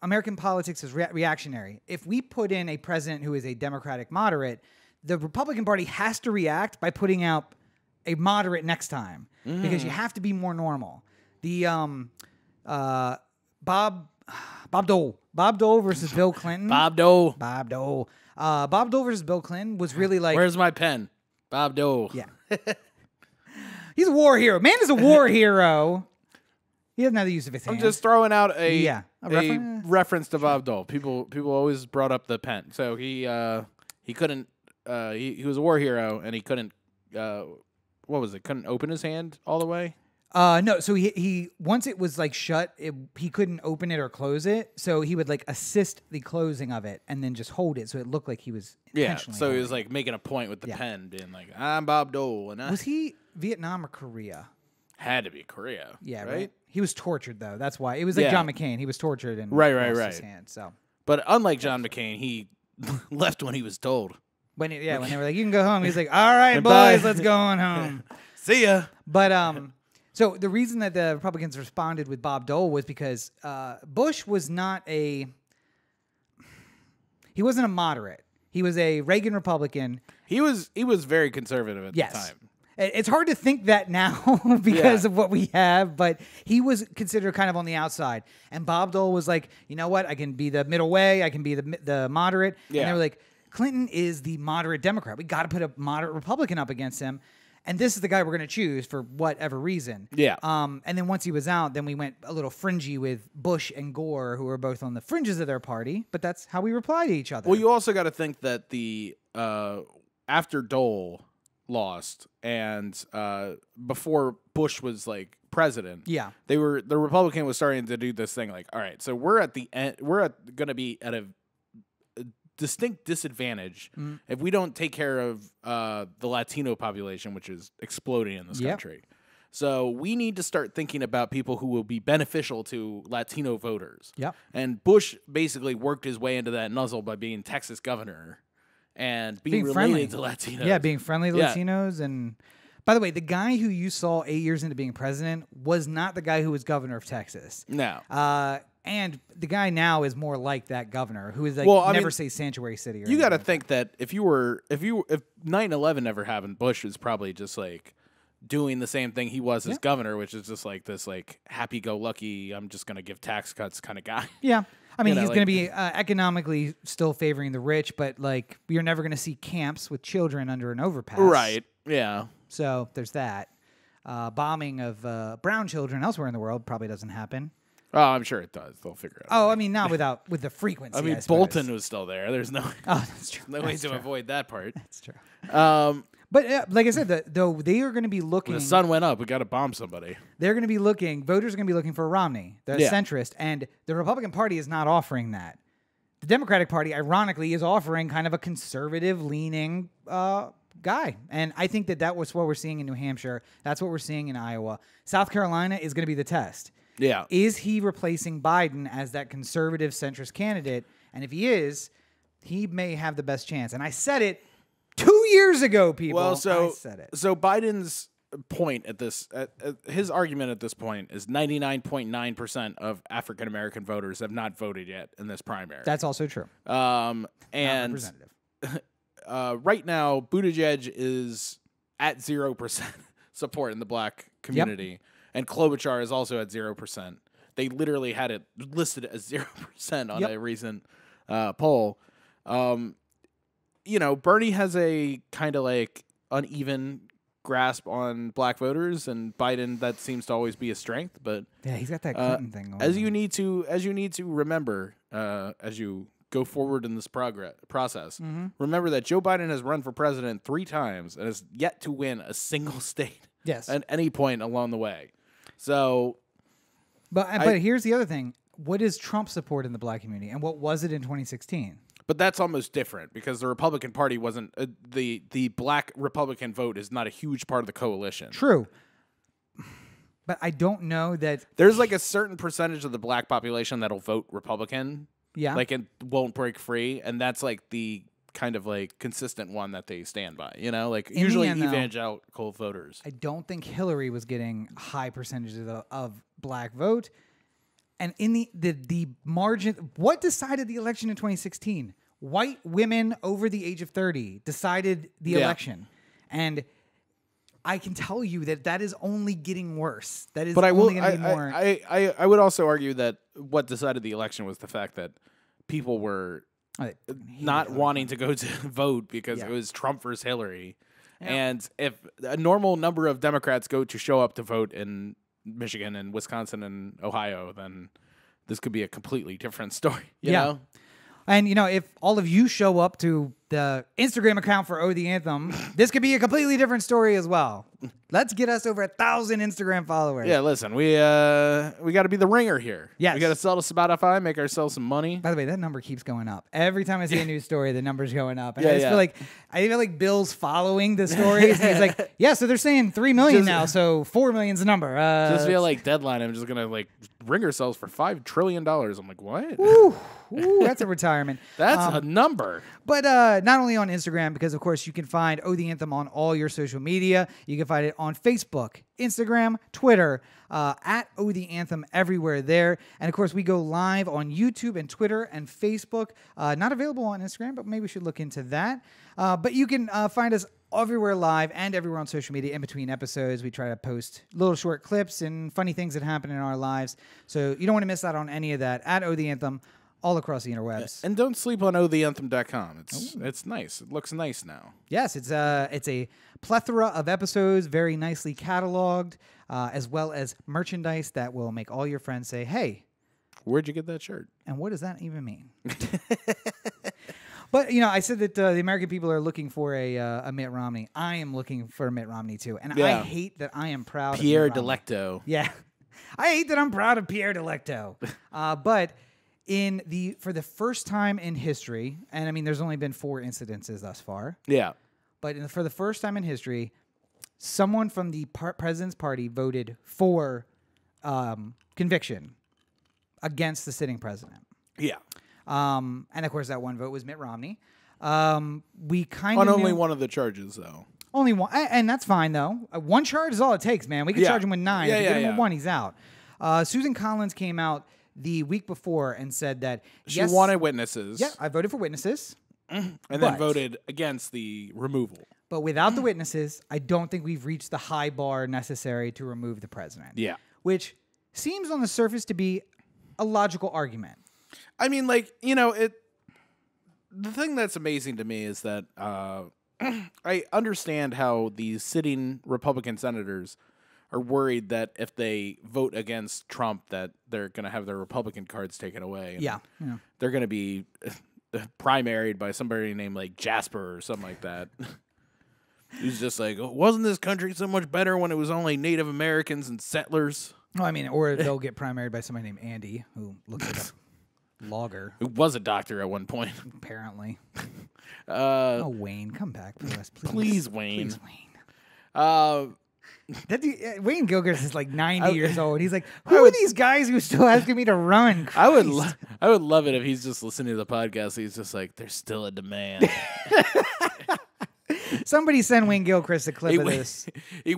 American politics is reactionary. If we put in a president who is a Democratic moderate, the Republican Party has to react by putting out a moderate next time because you have to be more normal. The Bob Dole versus Bill Clinton. Bob Dole versus Bill Clinton was really where's my pen? Bob Dole. Yeah. He's a war hero. Man is a war hero. He doesn't have the use of his hands. I'm just throwing out a reference to Bob Dole. People always brought up the pen. So he couldn't he was a war hero and he couldn't what was it? Couldn't open his hand all the way? No. So he once it was shut, he couldn't open it or close it. So he would assist the closing of it and then just hold it so it looked like he was intentionally. So he was making a point with the pen, being I'm Bob Dole. And was he Vietnam or Korea? Had to be Korea. Yeah, right. He was tortured though. That's why it was like Yeah. John McCain. He was tortured and Right, lost his right. hand. So But unlike John McCain, he left when he was told. when they were like, "You can go home," he's like, "All right, Bye. boys, let's go on home." See ya. But so the reason that the Republicans responded with Bob Dole was because Bush was not he wasn't a moderate. He was a Reagan Republican. He was very conservative at the time. It's hard to think that now because of what we have, but he was considered kind of on the outside. And Bob Dole was like, you know what? I can be the middle way. I can be the moderate. Yeah. And they were like, Clinton is the moderate Democrat. We got to put a moderate Republican up against him. And this is the guy we're going to choose for whatever reason. Yeah. And then once he was out, then we went a little fringy with Bush and Gore, who were both on the fringes of their party. But that's how we reply to each other. Well, you also got to think that the after Dole lost and before Bush was like president, the Republican was starting to do this thing like, all right, so we're at the end, going to be at a distinct disadvantage if we don't take care of the Latino population, which is exploding in this country. So we need to start thinking about people who will be beneficial to Latino voters. Yep. And Bush basically worked his way into that nuzzle by being Texas governor and being related friendly to Latinos. Yeah, being friendly to Latinos. And by the way, the guy who you saw 8 years into being president was not the guy who was governor of Texas. No. And the guy now is more like that governor who is like never say sanctuary city. Or you got to think that if 9/11 never happened, Bush is probably just like doing the same thing he was as governor, which is just like this like happy-go-lucky, I'm just going to give tax cuts kind of guy. Yeah. I mean, he's like, going to be economically still favoring the rich, but like you're never going to see camps with children under an overpass. Right. Yeah. So there's that. Bombing of brown children elsewhere in the world probably doesn't happen. Oh, I'm sure it does. They'll figure it out. Oh, I mean, not with the frequency. I mean, Bolton was still there. There's no. Oh, that's true. No way to avoid that part. That's true. But like I said, though they are going to be looking. When the sun went up, we got to bomb somebody. They're going to be looking. Voters are going to be looking for Romney, the centrist, and the Republican Party is not offering that. The Democratic Party, ironically, is offering kind of a conservative-leaning guy, and I think that was what we're seeing in New Hampshire. That's what we're seeing in Iowa. South Carolina is going to be the test. Yeah. Is he replacing Biden as that conservative centrist candidate? And if he is, he may have the best chance. And I said it 2 years ago, people. Well, I said it. So Biden's point at this, his argument at this point is 99.9% of African American voters have not voted yet in this primary. That's also true. And representative. Right now, Buttigieg is at 0% support in the black community. Yep. And Klobuchar is also at 0%. They literally had it listed as 0% on a recent poll. You know, Bernie has a kind of like uneven grasp on black voters, and Biden, that seems to always be a strength. But yeah, he's got that Clinton thing going as you need to remember as you go forward in this process. Remember that Joe Biden has run for president 3 times and has yet to win a single state. Yes, at any point along the way. So, but here's the other thing: what is Trump support in the black community, and what was it in 2016? But that's almost different because the Republican Party wasn't the black Republican vote is not a huge part of the coalition. True, but I don't know that there's like a certain percentage of the black population that'll vote Republican. Yeah, like it won't break free, and that's like the kind of like consistent one that they stand by, you know, like usually evangelical voters. I don't think Hillary was getting high percentages of black vote. And in the margin, what decided the election in 2016? White women over the age of 30 decided the election. And I can tell you that is only getting worse. That is only going to be more. I would also argue that what decided the election was the fact that people were not wanting to go to vote because it was Trump versus Hillary. Yeah. And if a normal number of Democrats go to show up to vote in Michigan and Wisconsin and Ohio, then this could be a completely different story. You know? And, you know, if all of you show up to the Instagram account for O The Anthem, this could be a completely different story as well. Let's get us over 1,000 Instagram followers. Yeah, listen, we got to be the ringer here. Yes. We got to sell to Spotify, make ourselves some money. By the way, that number keeps going up. Every time I see a news story, the number's going up. And Yeah, I just feel like Bill's following the stories. And he's like, yeah, so they're saying 3 million now, so 4 million's the number. Just feel like Deadline. I'm just gonna like ring ourselves for $5 trillion. I'm like, what? Ooh, that's a retirement. That's a number. But not only on Instagram, because of course you can find O The Anthem on all your social media. You can find it on Facebook, Instagram, Twitter, at O The Anthem everywhere there. And of course we go live on YouTube and Twitter and Facebook. Not available on Instagram, but maybe we should look into that. But you can find us everywhere live and everywhere on social media in between episodes. We try to post little short clips and funny things that happen in our lives. So you don't want to miss out on any of that at O The Anthem all across the interwebs. And don't sleep on otheanthem.com. It's nice. It looks nice now. Yes, it's a plethora of episodes, very nicely cataloged, as well as merchandise that will make all your friends say, hey, where'd you get that shirt? And what does that even mean? But, you know, I said that the American people are looking for a Mitt Romney. I am looking for a Mitt Romney, too. And I hate that I am proud Pierre of Mitt Romney. Delecto. Yeah. I hate that I'm proud of Pierre Delecto. But for the first time in history, and I mean, there's only been 4 incidences thus far. Yeah. But for the first time in history, someone from the president's party voted for conviction against the sitting president. Yeah. And of course, that one vote was Mitt Romney. We kind on of only one of the charges, though. Only one, and that's fine though. One charge is all it takes, man. We can charge him with 9. If we get him with 1, he's out. Susan Collins came out the week before and said that she wanted witnesses. Yeah, I voted for witnesses, and then voted against the removal. But without the witnesses, I don't think we've reached the high bar necessary to remove the president. Yeah, which seems on the surface to be a logical argument. I mean, like, you know, the thing that's amazing to me is that I understand how these sitting Republican senators are worried that if they vote against Trump, that they're going to have their Republican cards taken away. Yeah. They're going to be primaried by somebody named like Jasper or something like that. He's just like, wasn't this country so much better when it was only Native Americans and settlers? No, I mean, or they'll get primaried by somebody named Andy, who looks like a logger. Who was a doctor at one point. Apparently. Wayne, come back for us, please. Please, Wayne. Please, Wayne. Wayne Gilchrist is like 90 years old. He's like, who are these guys who are still asking me to run? I would love it if he's just listening to the podcast. He's just like, there's still a demand. Somebody send Wayne Gilchrist a clip of this. He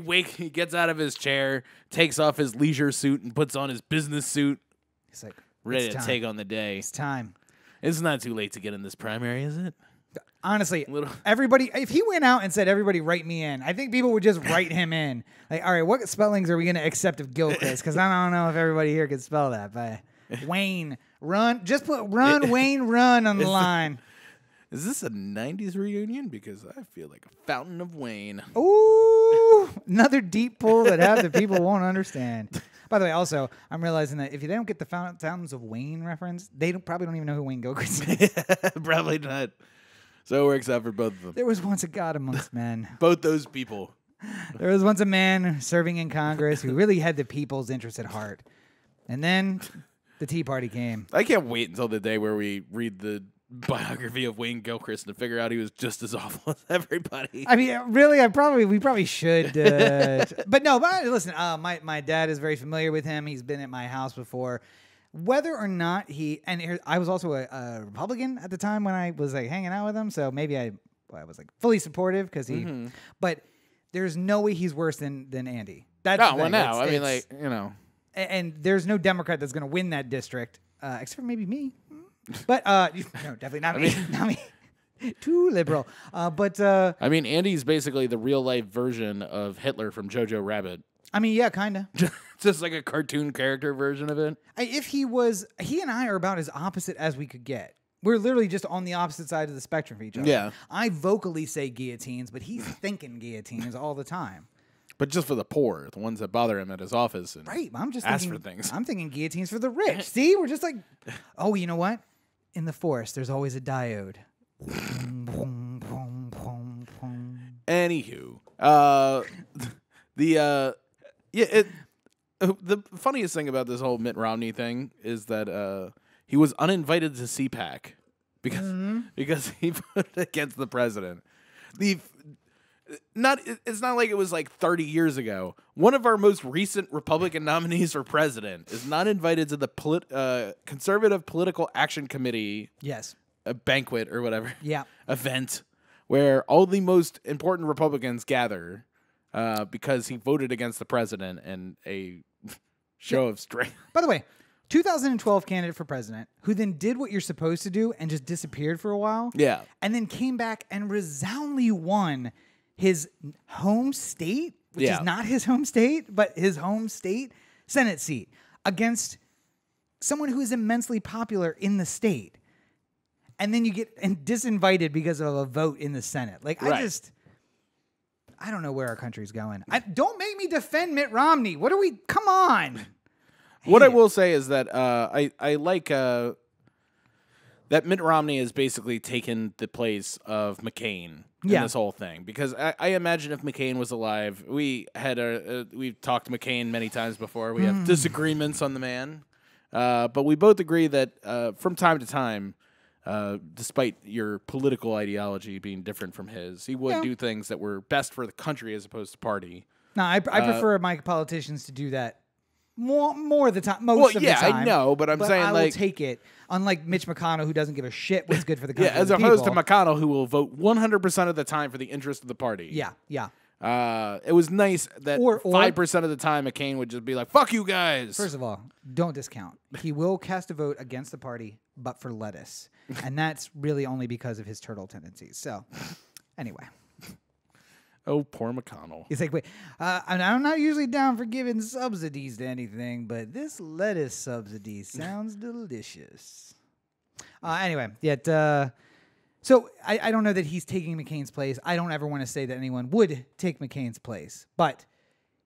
gets out of his chair, takes off his leisure suit, and puts on his business suit. He's like, ready to take on the day. It's time. It's not too late to get in this primary, is it? Honestly, everybody, if he went out and said, everybody write me in, I think people would just write him in. Like, all right, what spellings are we going to accept of Gilchrist? Because I don't know if everybody here can spell that. But Wayne, run. Just put run, Wayne, run on the line. Is this a 90s reunion? Because I feel like a fountain of Wayne. Ooh, another deep pull that half the people won't understand. By the way, also, I'm realizing that if they don't get the Fountains of Wayne reference, they probably don't even know who Wayne Gilchrist is. Probably not. So it works out for both of them. There was once a God amongst men. Both those people. There was once a man serving in Congress who really had the people's interest at heart. And then the Tea Party came. I can't wait until the day where we read the biography of Wayne Gilchrist and figure out he was just as awful as everybody. I mean, really, we probably should. But listen, my dad is very familiar with him. He's been at my house before. Whether or not I was also a Republican at the time when I was like hanging out with him, so maybe I was like fully supportive because but there's no way he's worse than Andy. That's and there's no Democrat that's going to win that district except for maybe me. But no, definitely not me. Not me. Too liberal. I mean, Andy's basically the real life version of Hitler from Jojo Rabbit. I mean, yeah, kind of. Just like a cartoon character version of it. He and I are about as opposite as we could get. We're literally just on the opposite side of the spectrum for each other. Yeah. I vocally say guillotines, but he's thinking guillotines all the time. But just for the poor, the ones that bother him at his office and I'm just ask thinking, for things. I'm thinking guillotines for the rich. See, we're just like, oh, you know what? In the forest, there's always a diode. Anywho, the funniest thing about this whole Mitt Romney thing is that he was uninvited to CPAC because he voted against the president. It's not like it was like 30 years ago. One of our most recent Republican nominees for president is not invited to the Conservative Political Action Committee. Yes. A banquet or whatever. Yeah. Event where all the most important Republicans gather because he voted against the president in a show of strength. By the way, 2012 candidate for president who then did what you're supposed to do and just disappeared for a while. Yeah. And then came back and resoundingly won his home state, which is not his home state, but his home state Senate seat against someone who is immensely popular in the state. And then you get disinvited because of a vote in the Senate. Like, right. I don't know where our country's going. Don't make me defend Mitt Romney. Come on. What I will say is that I like that Mitt Romney has basically taken the place of McCain in this whole thing. Because I imagine if McCain was alive, we've talked to McCain many times before. We have disagreements on the man. But we both agree that from time to time, despite your political ideology being different from his, he would do things that were best for the country as opposed to party. No, I prefer my politicians to do that more of the time. Most of the time. I know, but I'm saying I like will take it. Unlike Mitch McConnell, who doesn't give a shit what's good for the country. As opposed to McConnell, who will vote 100% of the time for the interest of the party. Yeah, yeah. It was nice that 5% of the time McCain would just be like, "Fuck you guys." First of all, don't discount. He will cast a vote against the party, but for lettuce, and that's really only because of his turtle tendencies. So, anyway. Oh, poor McConnell. He's like, wait, I'm not usually down for giving subsidies to anything, but this lettuce subsidy sounds delicious. Anyway, so I don't know that he's taking McCain's place. I don't ever want to say that anyone would take McCain's place, but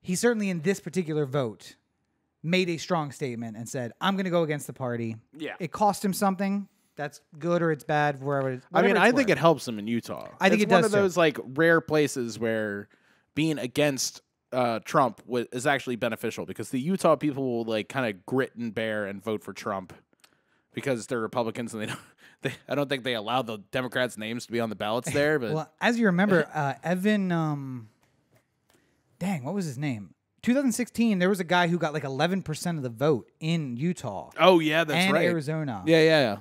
he certainly in this particular vote made a strong statement and said, I'm going to go against the party. Yeah. It cost him something. That's good or it's bad. I think it helps him in Utah. I think it does. It's one of those like rare places where being against Trump is actually beneficial because the Utah people will like kind of grit and bear and vote for Trump because they're Republicans and I don't think they allow the Democrats' names to be on the ballots there. But well, as you remember, Evan, what was his name? 2016, there was a guy who got like 11% of the vote in Utah. Oh, yeah, that's right. And Arizona. Yeah.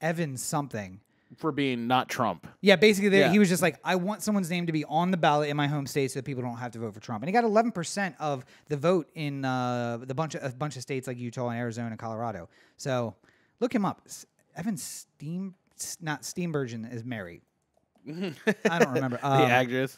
Evan something. For being not Trump. Yeah, basically, he was just like, I want someone's name to be on the ballot in my home state so that people don't have to vote for Trump. And he got 11% of the vote in a bunch of states like Utah and Arizona and Colorado. So look him up. Evan Steenburgen is married. I don't remember. The actress.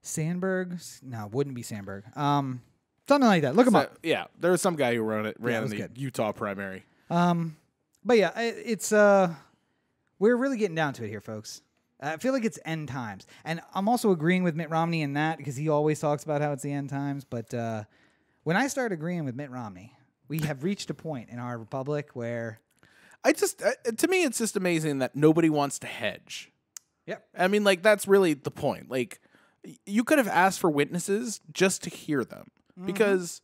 Sandberg? No, wouldn't be Sandberg. Something like that. Look him up. Yeah, there was some guy who ran in the Utah primary. But yeah, it's we're really getting down to it here, folks. I feel like it's end times, and I'm also agreeing with Mitt Romney in that because he always talks about how it's the end times. But when I start agreeing with Mitt Romney, we have reached a point in our republic where to me, it's just amazing that nobody wants to hedge. Yep. I mean, like that's really the point. Like. You could have asked for witnesses just to hear them because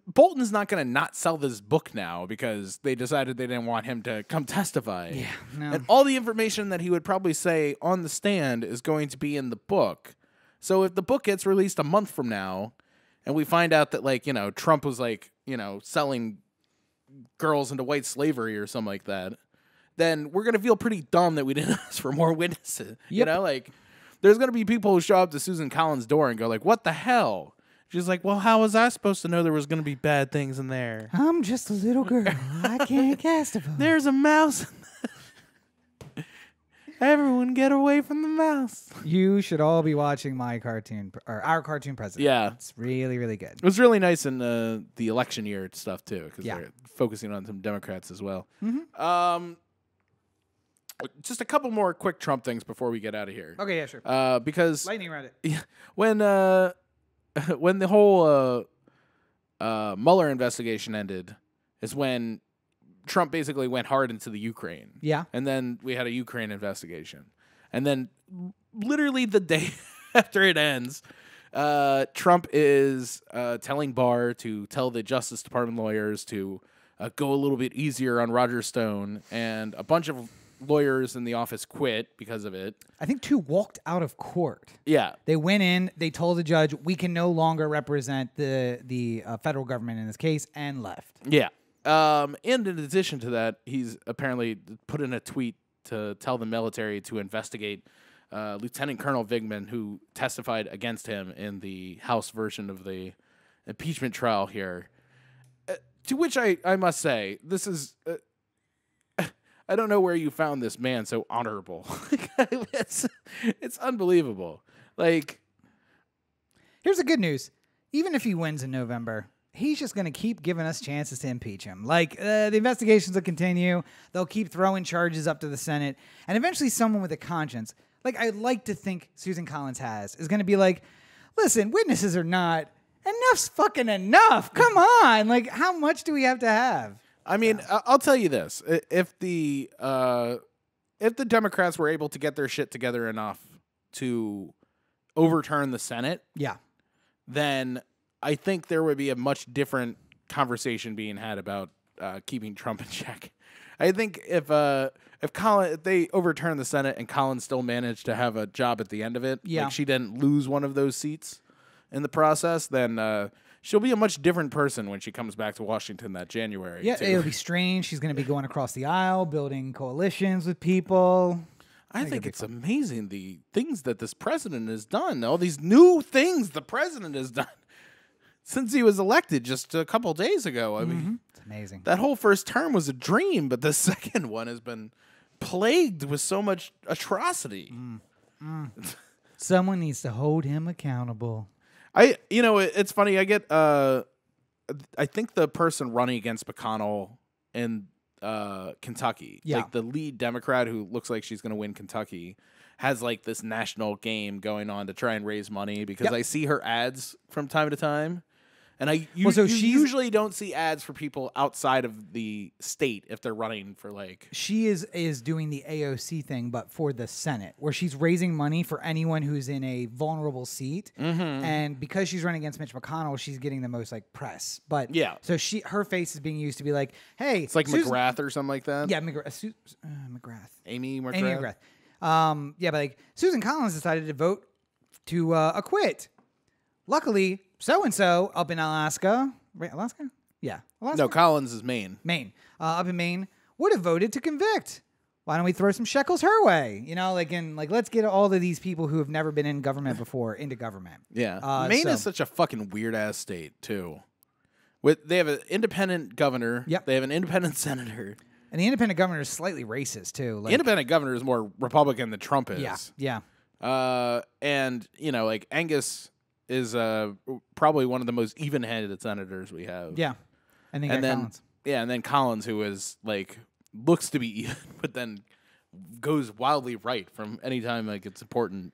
Bolton's not going to not sell this book now because they decided they didn't want him to come testify. Yeah, no. And all the information that he would probably say on the stand is going to be in the book. So if the book gets released a month from now and we find out that like, Trump was like, selling girls into white slavery or something like that, then we're going to feel pretty dumb that we didn't ask for more witnesses. Yep. There's going to be people who show up to Susan Collins' door and go like, what the hell? She's like, well, how was I supposed to know there was going to be bad things in there? I'm just a little girl. I can't cast a vote. There's a mouse. Everyone get away from the mouse. You should all be watching my cartoon, or our cartoon president. Yeah. It's really, really good. It was really nice in the election year stuff, too, because they're focusing on some Democrats as well. Mm-hmm. Just a couple more quick Trump things before we get out of here. Okay, yeah, sure. Because lightning round it. Yeah, when the whole Mueller investigation ended, is when Trump basically went hard into the Ukraine. Yeah. And then we had a Ukraine investigation. And then literally the day after it ends, Trump is telling Barr to tell the Justice Department lawyers to go a little bit easier on Roger Stone, and a bunch of lawyers in the office quit because of it. I think 2 walked out of court. Yeah. They went in, they told the judge, we can no longer represent the federal government in this case, and left. Yeah. And in addition to that, he's apparently put in a tweet to tell the military to investigate Lieutenant Colonel Vigman, who testified against him in the House version of the impeachment trial here. To which I must say, this is... I don't know where you found this man so honorable. It's unbelievable. Like, here's the good news. Even if he wins in November, he's just going to keep giving us chances to impeach him. Like, the investigations will continue. They'll keep throwing charges up to the Senate. And eventually someone with a conscience, like I'd like to think Susan Collins has, is going to be like, listen, witnesses or not, enough's fucking enough. Come on. Like, how much do we have to have? I mean, I'll tell you this: if the Democrats were able to get their shit together enough to overturn the Senate, yeah, then I think there would be a much different conversation being had about keeping Trump in check. I think if they overturn the Senate and Collins still managed to have a job at the end of it, like she didn't lose one of those seats in the process, then. She'll be a much different person when she comes back to Washington that January. Yeah, it'll be strange. She's going to be going across the aisle, building coalitions with people. I think it's amazing the things that this president has done. All these new things the president has done since he was elected just a couple days ago. I mean, it's amazing. That whole first term was a dream, but the second one has been plagued with so much atrocity. Someone needs to hold him accountable. It's funny. I get, I think the person running against McConnell in Kentucky, like the lead Democrat who looks like she's going to win Kentucky, has like this national game going on to try and raise money because I see her ads from time to time. And you usually don't see ads for people outside of the state if they're running for like... She is doing the AOC thing, but for the Senate, where she's raising money for anyone who's in a vulnerable seat. Mm-hmm. And because she's running against Mitch McConnell, she's getting the most like press. But so her face is being used to be like, hey... It's like McGrath or something like that? Yeah, McGrath. McGrath. Amy McGrath? Amy McGrath. But like Susan Collins decided to vote to acquit. Luckily... So-and-so up in Alaska. Right, Alaska? Yeah. Alaska? No, Collins is Maine. Maine. Up in Maine would have voted to convict. Why don't we throw some shekels her way? Let's get all of these people who have never been in government before into government. Yeah. Maine is such a fucking weird-ass state, too. They have an independent governor. Yep. They have an independent senator. And the independent governor is slightly racist, too. The independent governor is more Republican than Trump is. Yeah. And, Angus... is probably one of the most even-handed senators we have. Yeah. And then Collins. Yeah, and then Collins, who is, like, looks to be even, but then goes wildly right from any time, like, it's important.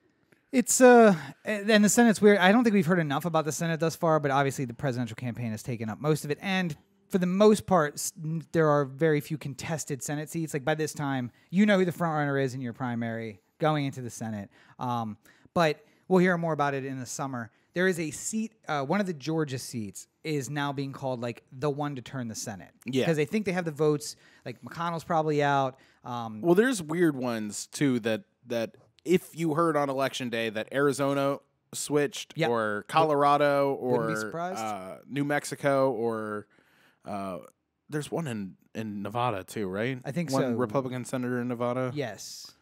It's, and the Senate's weird. I don't think we've heard enough about the Senate thus far, but obviously the presidential campaign has taken up most of it. And for the most part, there are very few contested Senate seats. Like, by this time, you know who the front-runner is in your primary going into the Senate. But we'll hear more about it in the summer. There is a seat, one of the Georgia seats is now being called like the one to turn the Senate. Yeah. Because they think they have the votes, like McConnell's probably out. Well, there's weird ones too that if you heard on election day that Arizona switched or Colorado or New Mexico or there's one in Nevada too, right? I think one so. Republican senator in Nevada. Yes.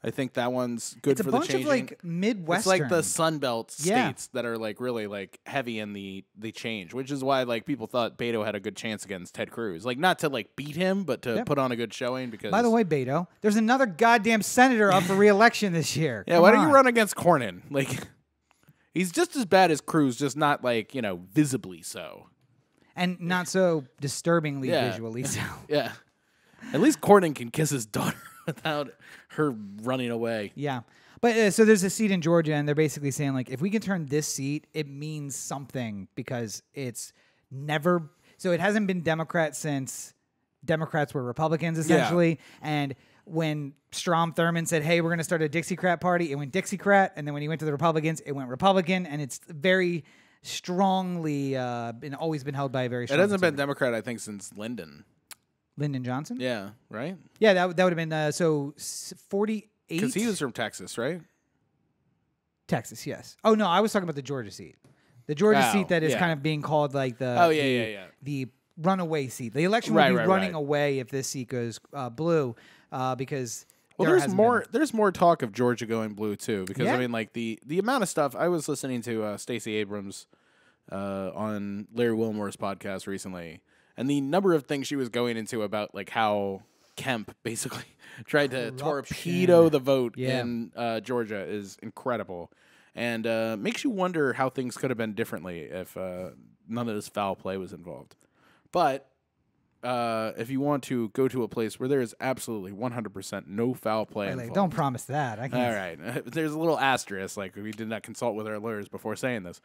I think that one's good for the changing. It's a bunch of like Midwestern. It's like the Sun Belt states that are like really like heavy in the change, which is why like people thought Beto had a good chance against Ted Cruz. Like not to like beat him, but to put on a good showing. Because by the way, Beto, there's another goddamn senator up for re-election this year. Yeah, why don't you run against Cornyn? Like he's just as bad as Cruz, just not like visibly so, and not so disturbingly visually so. Yeah, at least Cornyn can kiss his daughter without her running away. Yeah. But so there's a seat in Georgia, and they're basically saying, like, if we can turn this seat, it means something because it's never... So it hasn't been Democrat since Democrats were Republicans, essentially. And when Strom Thurmond said, hey, we're going to start a Dixiecrat party, it went Dixiecrat. And then when he went to the Republicans, it went Republican. And it's very strongly always been held by a very strong It hasn't been Democrat, I think, since Lyndon Johnson? Yeah, right? Yeah, that would have been 48. Because he was from Texas, right? Texas, yes. Oh, no, I was talking about the Georgia seat. The Georgia seat that is kind of being called like the runaway seat. The election will be running away if this seat goes blue because there's more talk of Georgia going blue too because I mean like the amount of stuff I was listening to Stacey Abrams on Larry Wilmore's podcast recently and the number of things she was going into about like how Kemp basically tried to torpedo the vote in Georgia is incredible. And makes you wonder how things could have been differently if none of this foul play was involved. But if you want to go to a place where there is absolutely 100% no foul play involved. Don't promise that. I can't. All right. There's a little asterisk, like we did not consult with our lawyers before saying this.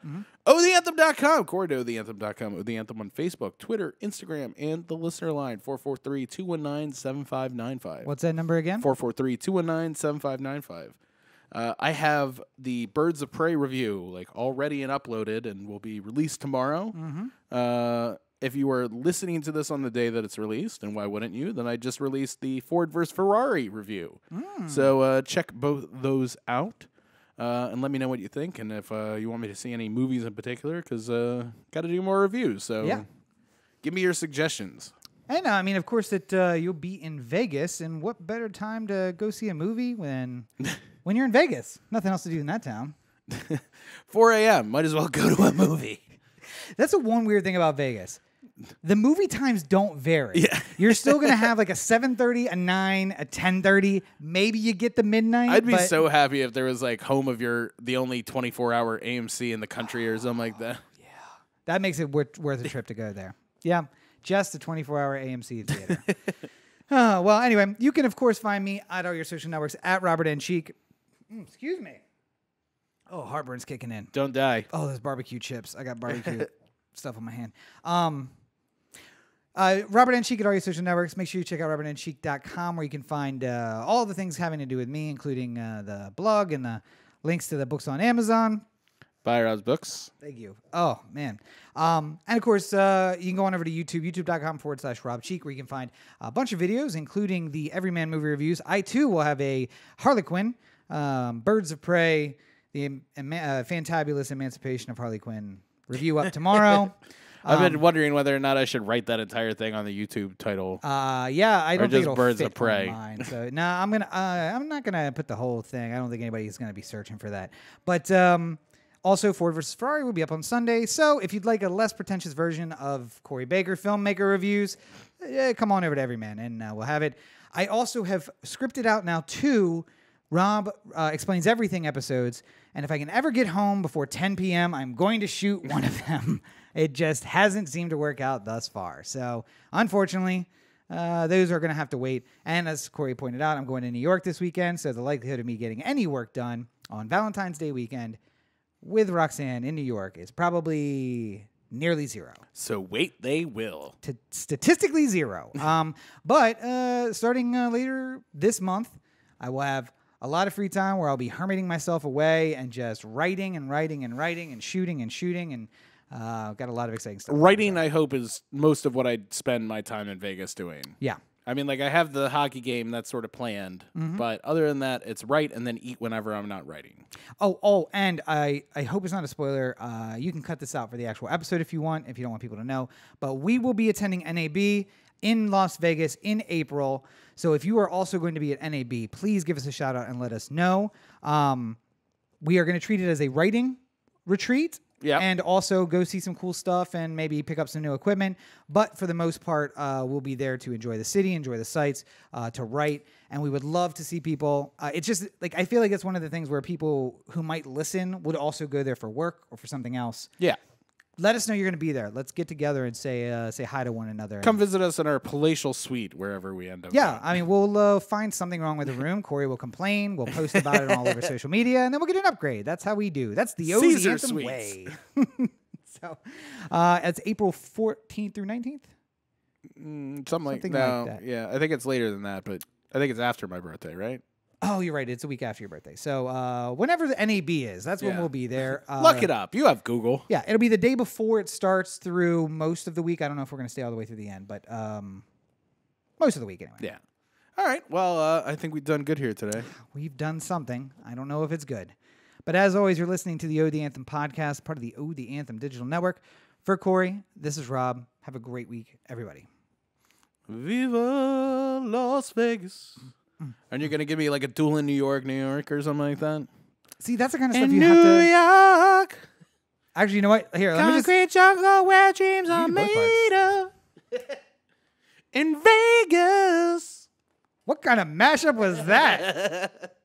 OTheanthem.com. Corey to OTheanthem.com. O The Anthem on Facebook, Twitter, Instagram, and the listener line, 443-219-7595. What's that number again? 443-219-7595. I have the Birds of Prey review like already and uploaded and will be released tomorrow. If you are listening to this on the day that it's released, and why wouldn't you, then I just released the Ford vs. Ferrari review. So check both those out and let me know what you think and if you want me to see any movies in particular because got to do more reviews. So give me your suggestions. And I mean, of course, that you'll be in Vegas, and what better time to go see a movie when you're in Vegas? Nothing else to do in that town. 4 a.m. Might as well go to a movie. That's the one weird thing about Vegas. The movie times don't vary. Yeah. You're still going to have like a 7:30, a 9, a 10:30. Maybe you get the midnight. I'd be so happy if there was like home of the only 24-hour AMC in the country or something like that. Yeah. That makes it worth a trip to go there. Yeah. Just a 24-hour AMC theater. Well, anyway, you can, of course, find me at all your social networks at Robert N. Cheek. Excuse me. Oh, heartburn's kicking in. Don't die. Oh, those barbecue chips. I got barbecue stuff on my hand. Robert N. Cheek at all your social networks. Make sure you check out robertncheek.com where you can find all the things having to do with me, including the blog and the links to the books on Amazon. Buy Rob's books. Thank you. Oh, man. And, of course, you can go on over to YouTube, youtube.com/Rob Cheek, where you can find a bunch of videos, including the Everyman movie reviews. I, too, will have a Harley Quinn, Birds of Prey, the Fantabulous Emancipation of Harley Quinn review up tomorw. I've been wondering whether or not I should write that entire thing on the YouTube title. Yeah, I don't think it'll Birds fit of Prey. on mine. So no, I'm not gonna put the whole thing. I don't think anybody's gonna be searching for that. But also, Ford vs. Ferrari will be up on Sunday. So if you'd like a less pretentious version of Corey Baker filmmaker reviews, come on over to Everyman and we'll have it. I also have scripted out now 2 Rob Explains Everything episodes. And if I can ever get home before 10 p.m., I'm going to shoot one of them. It just hasn't seemed to work out thus far. So unfortunately, those are going to have to wait. And as Corey pointed out, I'm going to New York this weekend. So the likelihood of me getting any work done on Valentine's Day weekend with Roxanne in New York is probably nearly 0. So wait, they will. Statistically 0. But starting later this month, I will have a lot of free time where I'll be hermiting myself away and just writing and shooting and got a lot of exciting stuff. Writing, I hope, is most of what I spend my time in Vegas doing. Yeah. I mean, like, I have the hockey game that's sort of planned, but other than that, it's write and then eat whenever I'm not writing. Oh, and I hope it's not a spoiler. You can cut this out for the actual episode if you want, if you don't want people to know. But we will be attending NAB in Las Vegas in April. So if you are also going to be at NAB, please give us a shout out and let us know. We are going to treat it as a writing retreat. Yeah. And also go see some cool stuff and maybe pick up some new equipment. But for the most part, we'll be there to enjoy the city, enjoy the sights, to write. And we would love to see people. It's just like I feel like it's one of the things where people who might listen would also go there for work or for something else. Yeah. Let us know you're going to be there. Let's get together and say hi to one another. Come visit us in our palatial suite wherever we end up. Yeah, I mean, we'll find something wrong with the room. Corey will complain. We'll post about it all over social media, and then we'll get an upgrade. That's how we do. That's the O The Anthem way. So, it's April 14th through 19th? Something like that. Yeah, I think it's later than that, but I think it's after my birthday, right? Oh, you're right. It's a week after your birthday. So whenever the NAB is, that's when we'll be there. Look it up. You have Google. Yeah, it'll be the day before it starts through most of the week. I don't know if we're going to stay all the way through the end, but most of the week anyway. Yeah. All right. Well, I think we've done good here today. We've done something. I don't know if it's good. But as always, you're listening to the O The Anthem podcast, part of the O The Anthem digital network. For Cory, this is Rob. Have a great week, everybody. Viva Las Vegas. And you're going to give me like a duel in New York, or something like that? See, that's the kind of stuff in you New have to... York. Actually, you know what? Here, let me just... Concrete jungle where dreams are made of. In Vegas. What kind of mashup was that?